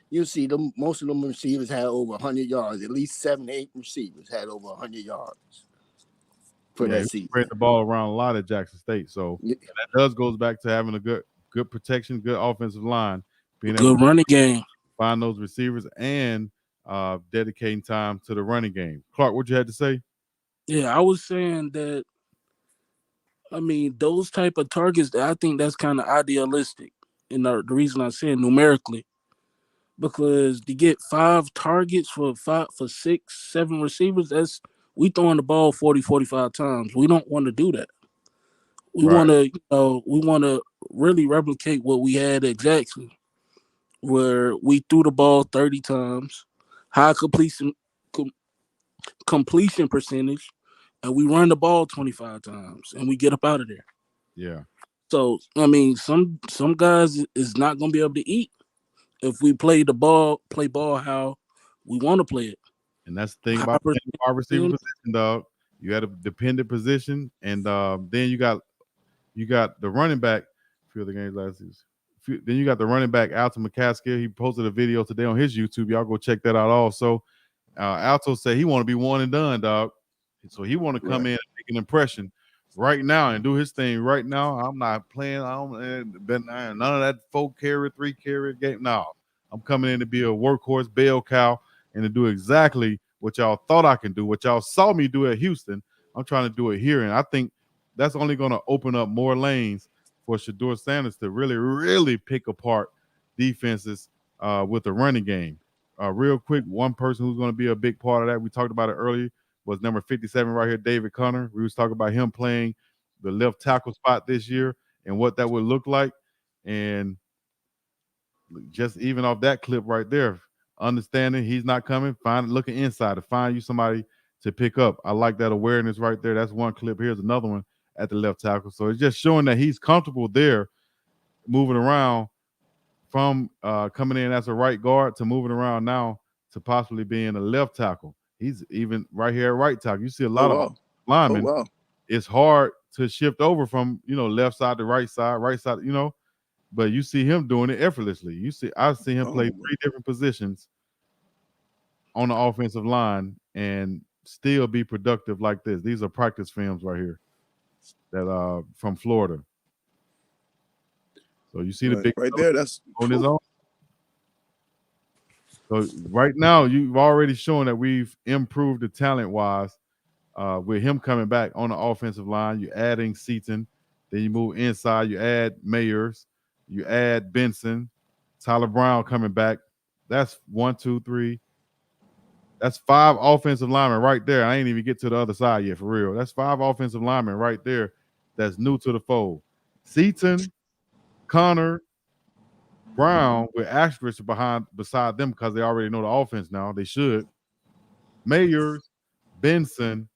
you see most of them receivers had over 100 yards. At least 7, 8 receivers had over 100 yards for Yeah, that he spread season. the ball around a lot at Jackson State. So Yeah, and that does goes back to having a good protection, good offensive line, being able good to running game. find those receivers and dedicating time to the running game. Clark, what you had to say? Yeah, I was saying that. I mean, those type of targets. I think that's kind of idealistic. And the reason I say numerically because to get 5 targets for 6, 7 receivers, that's we throwing the ball 40, 45 times. We don't want to do that. We Right. want to, we want to really replicate what we had at Jackson, where we threw the ball 30 times, high com- completion percentage, and we run the ball 25 times, and we get up out of there. Yeah. So I mean, some guys is not gonna be able to eat if we play ball how we want to play it. And that's the thing High about playing the wide receiver percentage. position, dog. You got a dependent position, and then you got the running back. Few of the games last season. Then you got the running back Alton McCaskill. He posted a video today on his YouTube. Y'all go check that out. Also, Alto said he want to be one and done, dog. So he want to come Right. in and make an impression right now and do his thing right now. I'm not playing. I don't none of that 4 carry, 3 carry game. No, I'm coming in to be a workhorse, bell cow, and to do exactly what y'all thought I can do, what y'all saw me do at Houston. I'm trying to do it here, and I think that's only going to open up more lanes for Shador Sanders to really, really pick apart defenses with the running game. Real quick, one person who's going to be a big part of that, we talked about it earlier, was number 57 right here, David Connor. We was talking about him playing the left tackle spot this year and what that would look like. And just even off that clip right there, understanding he's not coming, looking inside to find you somebody to pick up. I like that awareness right there. That's one clip. Here's another one at the left tackle. So it's just showing that he's comfortable there, moving around from coming in as a right guard to moving around now to possibly being a left tackle. He's even right here at right tackle. You see a lot of Oh linemen. wow. It's hard to shift over from left side to right side, but you see him doing it effortlessly. I've seen him play 3 different positions on the offensive line and still be productive like this. These are practice films right here that from Florida. So you see the big right there. That's on his own. So right now, you've already shown that we've improved the talent wise with him coming back on the offensive line. You're adding Seaton, then you move inside. You add Mayers, you add Benson, Tyler Brown coming back. That's 1, 2, 3. That's 5 offensive linemen right there. I ain't even get to the other side yet, for real. That's 5 offensive linemen right there that's new to the fold. Seaton, Connor, Brown with asterisks beside them because they already know the offense now. They should. Mayers, Benson,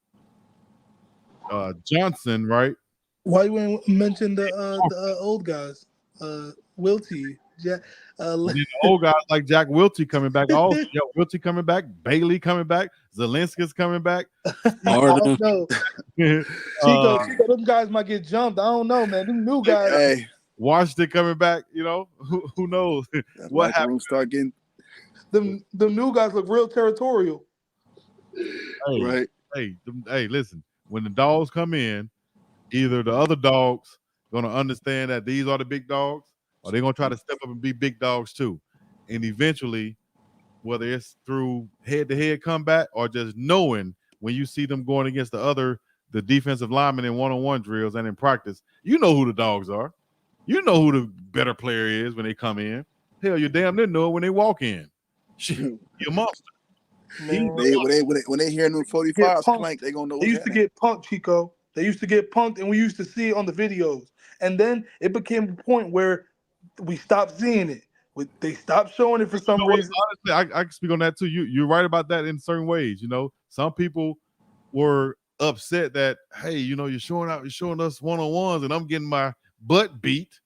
Johnson, right? Why you ain't mention the old guys? Wilty, yeah. And then the old guys like Jack Wiltie coming back. Also, Wiltie coming back. Bailey coming back. Zelinski's coming back. I Harden. don't know. Chico, them guys might get jumped. I don't know, man. Them new guys. Hey, Washington coming back. Who knows what happened? Start getting Them new guys look real territorial. Hey, right. hey, listen. When the dogs come in, either the other dogs gonna understand that these are the big dogs, or they're gonna try to step up and be big dogs too. And eventually, whether it's through head-to-head combat or just knowing when you see them going against the defensive linemen in one-on-one drills and in practice, you know who the dogs are. You know who the better player is when they come in. Hell, you damn near know it when they walk in. Shit, you're a monster. Man, When they hear them 45s clank, they gonna know. They used to get punked, Chico. They used to get punked, and we used to see it on the videos. And then it became a point where we stopped seeing it. They stopped showing it for some reason. Honestly, I can speak on that too. You're right about that in certain ways. Some people were upset that, hey, you're showing us one-on-ones and I'm getting my butt beat,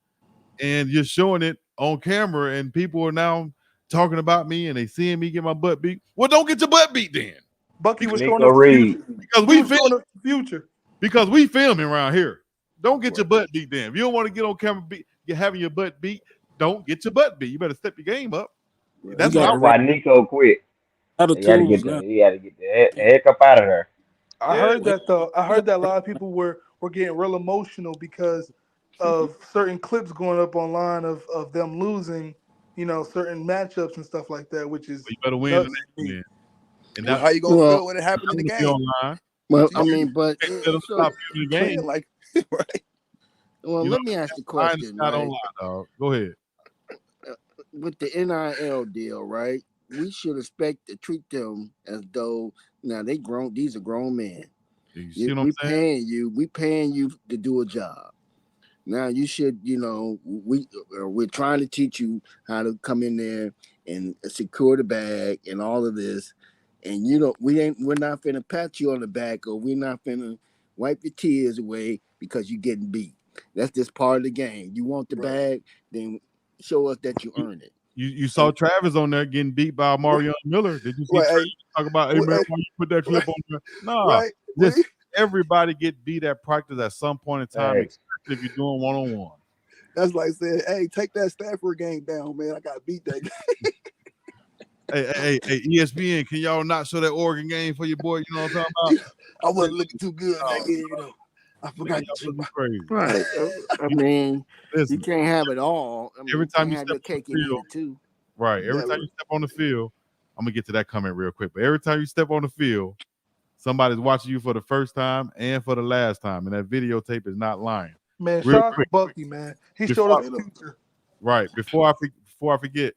and you're showing it on camera, and people are now talking about me and they seeing me get my butt beat. Well, don't get your butt beat then. Bucky was Nico showing us the Reed. future. Because He was showing us the future. Because we filming around here. Don't get your butt beat then. If you don't want to get on camera having your butt beat, don't get your butt beat. You better step your game up. That's why Nico quit. He had to get the heck up out of there. I heard that though. I heard that a lot of people were getting real emotional because of certain clips going up online of them losing, certain matchups and stuff like that, which is you better win the next one. And how you gonna feel when it happened in the game? Well, I mean, but stop the game. Like, right. Well, let me ask the question. Right? Go ahead. With the NIL deal, right? We should expect to treat them as though now they grown. These are grown men. We paying you to do a job. Now you should, we're trying to teach you how to come in there and secure the bag and all of this. And we're not finna pat you on the back, or we're not finna wipe your tears away because you're getting beat. That's just part of the game. You want the bag, then show us that you earned it. You saw Travis on there getting beat by Mario Miller. Did you see Right, Travis talk about, hey man, hey, why you put that clip on there? Nah, right. just everybody get beat at practice at some point in time, Thanks. especially if you're doing one-on-one. That's like saying, hey, take that Stafford game down, man. I got beat that game. Hey, ESPN, can y'all not show that Oregon game for your boy? You know what I'm talking about? I wasn't looking too good that game, you know. I forgot Man, to check y'all my. crazy. Right. I mean, you Listen, can't have it all. I mean, every you time can't you have step your on cake the and eat field, it too. right? Every time Never. you step on the field, I'm gonna get to that comment real quick. But every time you step on the field, somebody's watching you for the first time and for the last time, and that videotape is not lying. Man, Real shout out to quick, Bucky, man. He showed before, us the future. right before I forget,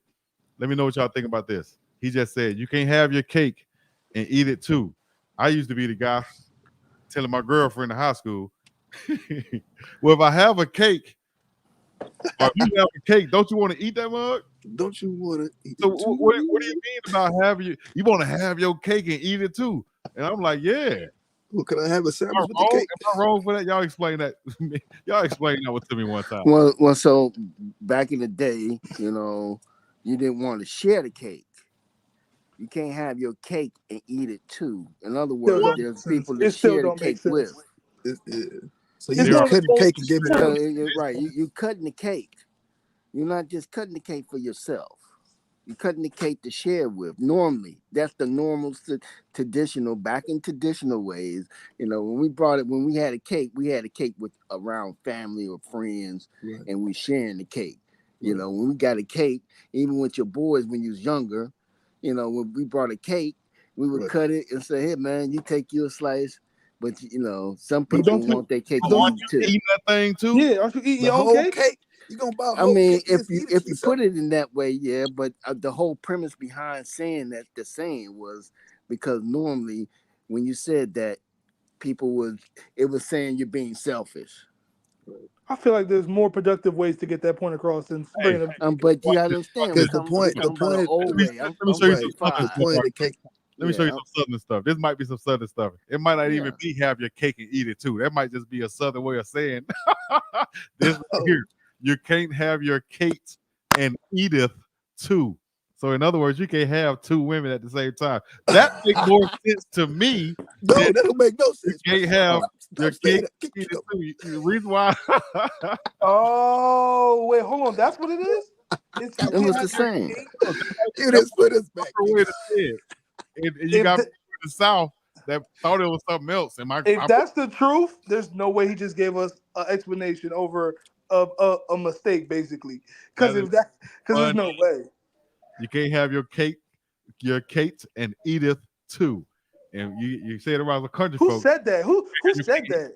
let me know what y'all think about this. He just said you can't have your cake and eat it too. I used to be the guy telling my girlfriend in high school, well, if I have a cake, or if you have a cake, don't you want to eat that mug? Don't you want to eat So it too? what do you mean about having you want to have your cake and eat it too? And I'm like, yeah. Well, can I have a Am sandwich I with the wrong? cake? Am I wrong for that? Y'all explain that. Y'all explain that to me one time. Well, so back in the day, you didn't want to share the cake. You can't have your cake and eat it too. In other Still words, don't make there's sense. people to It still share the don't make cake with. sense. So you It's There just are one of the cut the most cake and give it So, out. right, you're cutting the cake. You're not just cutting the cake for yourself. You're cutting the cake to share with. Normally, that's the normal traditional, back in traditional ways. When we had a cake with around family or friends, Right. and we sharing the cake. When we got a cake, even with your boys when you was younger, when we brought a cake, we would Right. cut it and say, "Hey man, you take your slice." But some But people don't you? want their cake But aren't eaten you too. eating that thing too? Yeah, aren't you eating The your own whole cake? cake. You gonna buy a I whole mean, cake and if just you eat it if to you yourself? put it in that way, yeah. But the whole premise behind saying that the saying was because normally when you said that, it was saying you're being selfish. I feel like there's more productive ways to get that point across than Hey, bringing up. But you watch gotta this. Watch understand, this. Because we're the talking about point an is, old way. Let me show you some right. southern The stuff point of right the quick. cake. Let me show you Yeah, some southern stuff. This might be some southern stuff. It might not even yeah. be have your cake and eat it too. That might just be a southern way of saying this right Oh, here. You can't have your cake and eateth too. So in other words, you can't have two women at the same time. That makes more sense to me no, than that don't make no you sense, man. can't have your Stop saying cake that. and eat it too. The reason why Oh wait, hold on. That's what it is. It's you It can't was the have your same. cake. Give this for this back, proper way nigga. to say it. And you If got the, people in the South that thought it was something else. And if that's the truth, there's no way he just gave us an explanation over a mistake, basically. that is Because there's funny. no way. You can't have your cake and eateth too. And you say it around the country Who folks. said that? Who said that?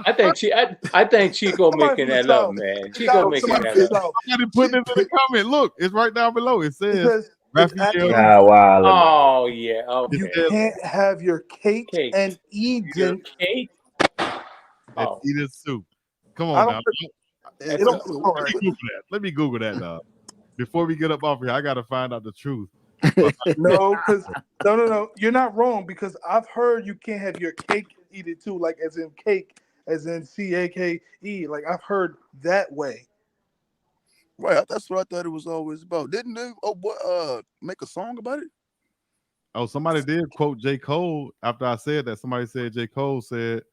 I think Chico Somebody making from the that up, South. man. It gotta Chico be making somebody that from the up. South. Somebody put this in the comment. Look, it's right down below. It It says says it's Raphael. actually Nah, wild, man. Oh yeah, It you okay. says can't have your cake Cake. and Your eaten. cake. and Oh, eateth soup. Come I on don't. now. And It that's don't a sound Let right. me Google that. Let me Google that now. Before we get up off here, I gotta find out the truth. But No, because no. You're not wrong because I've heard you can't have your cake and eat it too, like as in cake, as in CAKE. Like I've heard that way. right, that's what I thought it was always about. Didn't they? Oh, boy, make a song about it? oh, somebody did quote J. Cole after I said that. Somebody said J. Cole said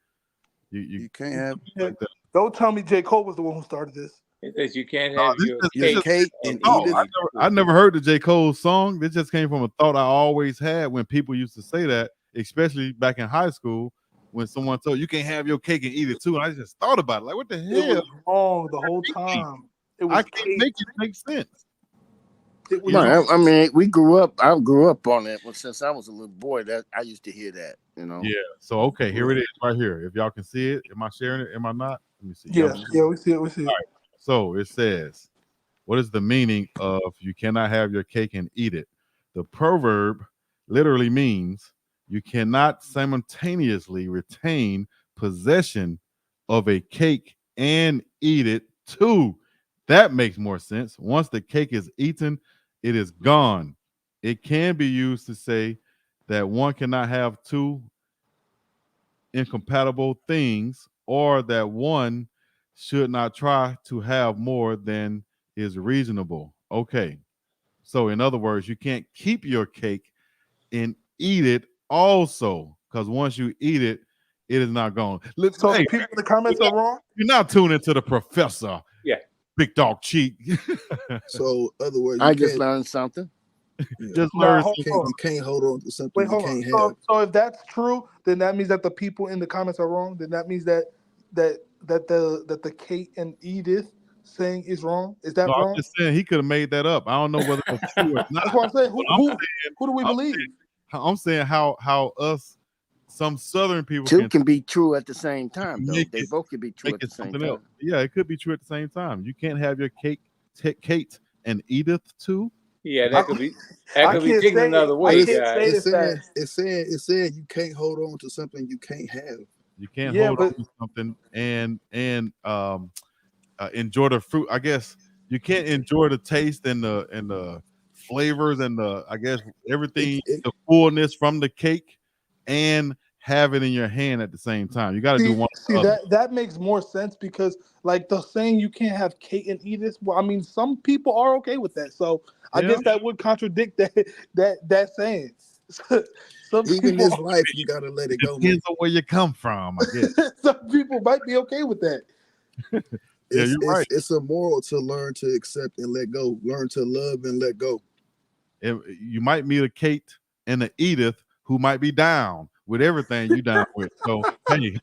you You can't have Yeah. like that. Don't tell me J. Cole was the one who started this. it says you can't No, have this your just your this cake just cake and and oh, eat eat it. it I too. never heard the J. Cole song. This just came from a thought I always had when people used to say that, especially back in high school, when someone told you can't have your cake and eat it too. And I just thought about it. Like, what the It hell? was wrong the whole time. It I was can't make cake. it make sense. It was You know? Right. I mean, I grew up on it. Well, since I was a little boy, that I used to hear that. Yeah. So okay, here it Right. is right here. If y'all can see it, am I sharing it? Am I not? Let me see. Y'all Yeah, see yeah, it? we see it, we see All it. right. So it says, what is the meaning of you cannot have your cake and eat it? The proverb literally means you cannot simultaneously retain possession of a cake and eat it too. That makes more sense. Once the cake is eaten, it is gone. It can be used to say that one cannot have two incompatible things or that one should not try to have more than is reasonable. Okay. So, in other words, you can't keep your cake and eat it also, because once you eat it, it is not gone. So the Hey, people in the comments are wrong. you're not tuning to the professor, Yeah. Big Dog Cheek. So, other words, you I just can't. learned something. Yeah, Just Nah, learn hold something. on. you can't hold on to something Wait, you hold on. can't have. So if that's true, then that means that the people in the comments are wrong. Then that means that the Kate and Edith saying is wrong. Is No, that I'm wrong? just saying he could have made that up. I don't know whether it's true or not. That's what I'm saying. But Who do we I'm believe? I'm saying how us some Southern people Two can can be true at the same time, though. make They it both can be true make at the it same something else. time. Yeah, it could be true at the same time. You can't have your Kate and Edith too. Yeah, I, that I could be can't taken say another But way, it's it guys. it's saying fast. you can't hold on to something you can't have. You can't Yeah, hold on but to something and enjoy the fruit. I guess you can't enjoy the taste and the flavors and the I guess It, everything, it the fullness from the cake, and have it in your hand at the same time. You got to do one or see the other. that makes more sense because like the saying you can't have Kate and Edith. Well, I mean, some people are okay with that, so I Yeah, guess that would contradict that saying. Some even people, this life, you gotta let it it go, man. depends on where you come from. I guess. some people might be okay with that. Yeah, It's you're right. it's it's a moral to learn to accept and let go. Learn to love and let go. You might meet a Kate and an Edith who might be down with everything you down with. So hey,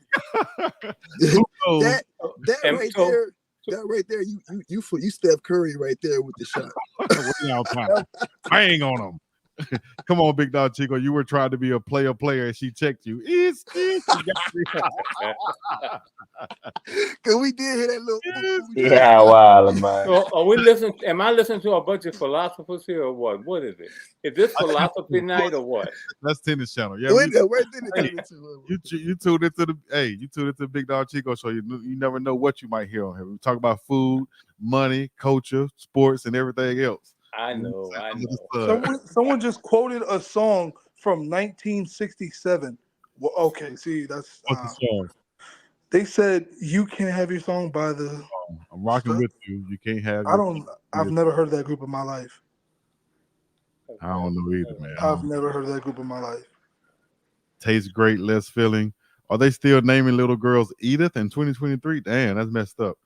who knows? that that And right so, there, you Steph Curry right there with the shot. Way out time. Bang on them. Come on, Big Dog Chico. You were trying to be a player, and she checked you. You got Cause we did hear that little. We did Yeah, wild man. so are we listening? Am I listening to a bunch of philosophers here, or what? What is it? Is this philosophy night or what? That's tennis channel. Yeah, where did it hey, turn into? you tuned into the Big Dog Chico show. You never know what you might hear on here. We talk about food, money, culture, sports, and everything else. I You know know, what I I'm saying? know. Someone just quoted a song from 1967. Well, okay, see that's What's the song? they said you can't have your song by the. I'm rocking with you. You can't have I your. don't. I've never heard of that group in my life. I don't know either, man. I've never heard of that group in my life. Tastes great, less filling. Are they still naming little girls Edith in 2023? Damn, that's messed up.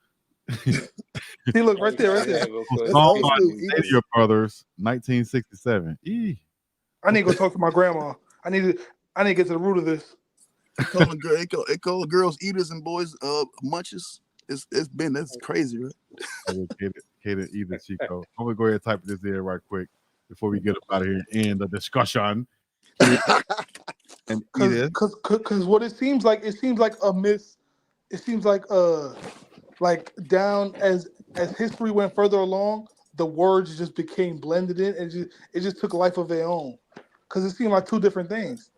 See, look right there, right there. That's Song old by school. the Edith. Stadia Brothers, 1967. I need to go talk to my grandma. I need to get to the root of this. They call girls eaters and boys munches. That's crazy, right? I will get it either, Chico. I'm gonna go ahead and type this in right quick before we get up out of here and end the discussion. Kid and Edith. Cause what it seems like a miss. It seems like down as history went further along, the words just became blended in, and it just took life of their own. Cause it seemed like two different things.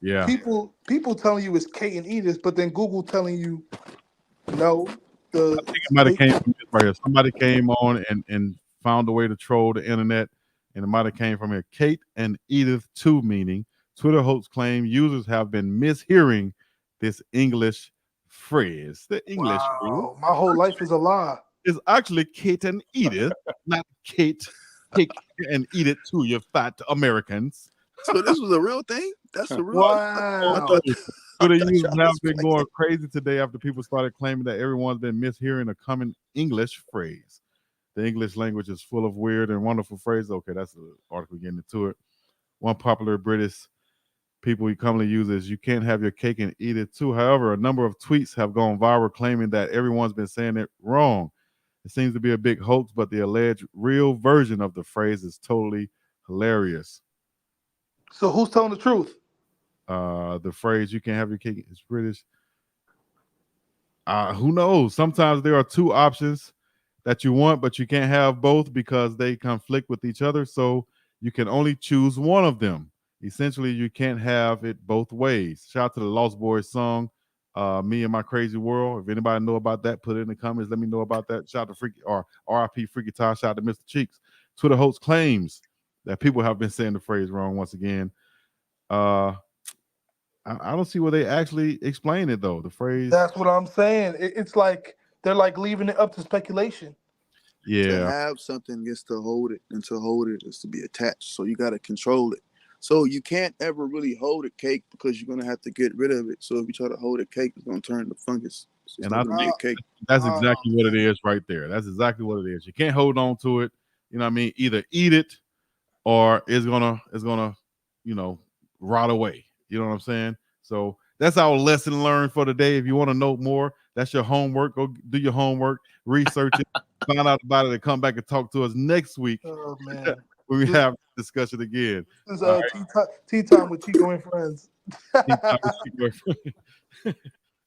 Yeah. People telling you it's Kate and Edith, but then Google telling you no. The It might have came from this right here. Somebody came on and found a way to troll the internet, and it might have came from here. Kate and Edith too, meaning Twitter hosts claim users have been mishearing this English phrase. The English phrase wow, my whole life is a lie. is actually Kate and Edith, not Kate, take and eat it too, you fat Americans. So this was a real thing. That's a real. I Wow. thought. I Twitter thought users y'all have was been playing. going crazy today after people started claiming that everyone's been mishearing a common English phrase. The English language is full of weird and wonderful phrases. Okay, that's the article getting into it. One popular British people we commonly use is you can't have your cake and eat it too. However, a number of tweets have gone viral claiming that everyone's been saying it wrong. It seems to be a big hoax, but the alleged real version of the phrase is totally hilarious. So who's telling the truth? The phrase "you can't have your cake" is British. Who knows? Sometimes there are two options that you want, but you can't have both because they conflict with each other. So you can only choose one of them. Essentially, you can't have it both ways. Shout out to the Lost Boys song, "Me and My Crazy World." If anybody know about that, put it in the comments. Let me know about that. Shout out to Freaky or RIP Freaky Ty. Shout out to Mr. Cheeks. Twitter host claims that people have been saying the phrase wrong once again. Uh, I don't see where they actually explain it though. The phrase. That's what I'm saying. It's like they're like leaving it up to speculation. To Yeah, have something is to hold it, and to hold it is to be attached. So you got to control it. So you can't ever really hold a cake because you're gonna have to get rid of it. So if you try to hold a cake, it's gonna turn to fungus. It's just and not I gonna be think a cake. that's Oh exactly what it man, is right there. That's exactly what it is. You can't hold on to it. You know what I mean? Either eat it or it's gonna, you know, rot away. You know what I'm saying? So that's our lesson learned for today. If you want to know more, that's your homework. Go do your homework, research it, find out about it, and come back and talk to us next week oh man. when we This, have this discussion again. this is All right. tea time with Chico and friends. Keep talking to you.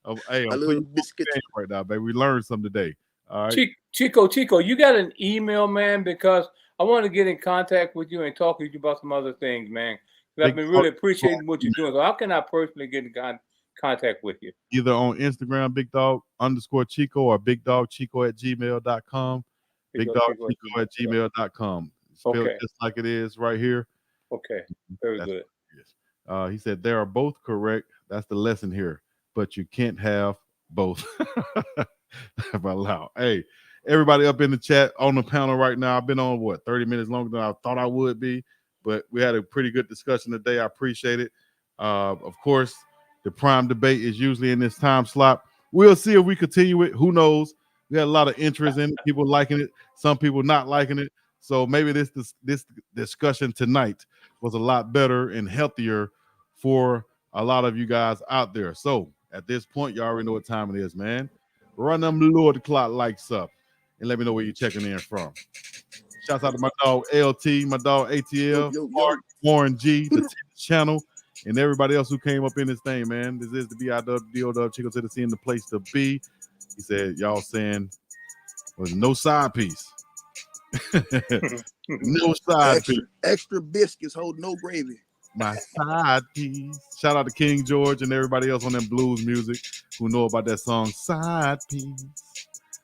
Oh, hey, A I'm putting little you on biscuit. the game right now, baby. We learned something today. All right. Chico, you got an email, man? Because I want to get in contact with you and talk with you about some other things, man. Because I've Big been Dog really appreciating what you're doing. So how can I personally get in contact with you? either on Instagram, BigDog_Chico, or BigDoggChico@gmail.com. Chico BigDoggChico@gmail.com. Spelled Okay. just like it is right here. Okay. Very That's good. what it is. He said they are both correct. That's the lesson here. But you can't have both. Hey, everybody up in the chat on the panel right now. I've been on 30 minutes longer than I thought I would be, but we had a pretty good discussion today. I appreciate it. Of course, the prime debate is usually in this time slot. We'll see if we continue it. Who knows? We had a lot of interest in it, people liking it, some people not liking it. So maybe this discussion tonight was a lot better and healthier for a lot of you guys out there. So at this point, you already know what time it is, man. Run them Lord clock likes up and let me know where you're checking in from. Shouts out to my dog LT, my dog Yo, ATL, yo, Mark, yo. Warren G, the channel, and everybody else who came up in this thing, man. This is the BiggDoggChico Chico to the C, and the place to be. He said, y'all saying was no side piece. No side piece. Extra biscuits hold no gravy. My side piece. Shout out to King George and everybody else on them blues music who know about that song, Side Piece.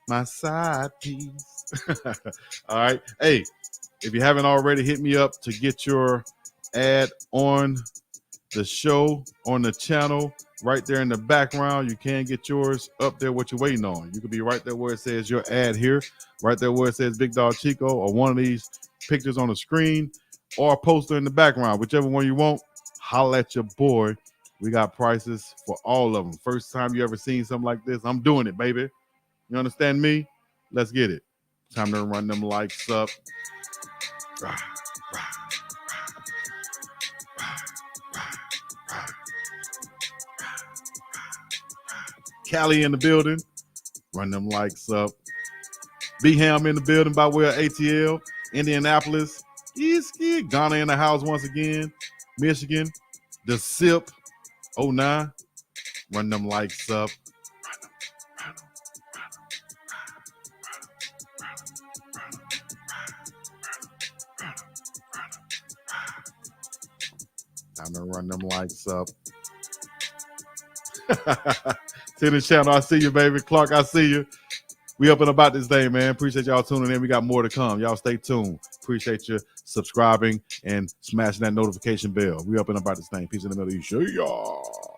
My side piece. All right. Hey, if you haven't already, hit me up to get your ad on the show, on the channel, right there in the background. You can get yours up there, what you're waiting on. You could be right there where it says your ad here, right there where it says Big Dog Chico, or one of these pictures on the screen, or a poster in the background, whichever one you want. Holla at your boy. We got prices for all of them. First time you ever seen something like this, I'm doing it, baby. You understand me? Let's get it. Time to run them likes up. Cali in the building. Run them likes up. B-Ham in the building by way of ATL. Indianapolis. Ghana in the house once again. Michigan. The SIP 09. Run them likes up. Time to run them likes up. To the channel, I see you, baby. Clark, I see you. We up and about this day, man. Appreciate y'all tuning in. We got more to come. Y'all stay tuned. Appreciate you subscribing and smashing that notification bell. We up and about this thing. Peace in the middle. You sure y'all.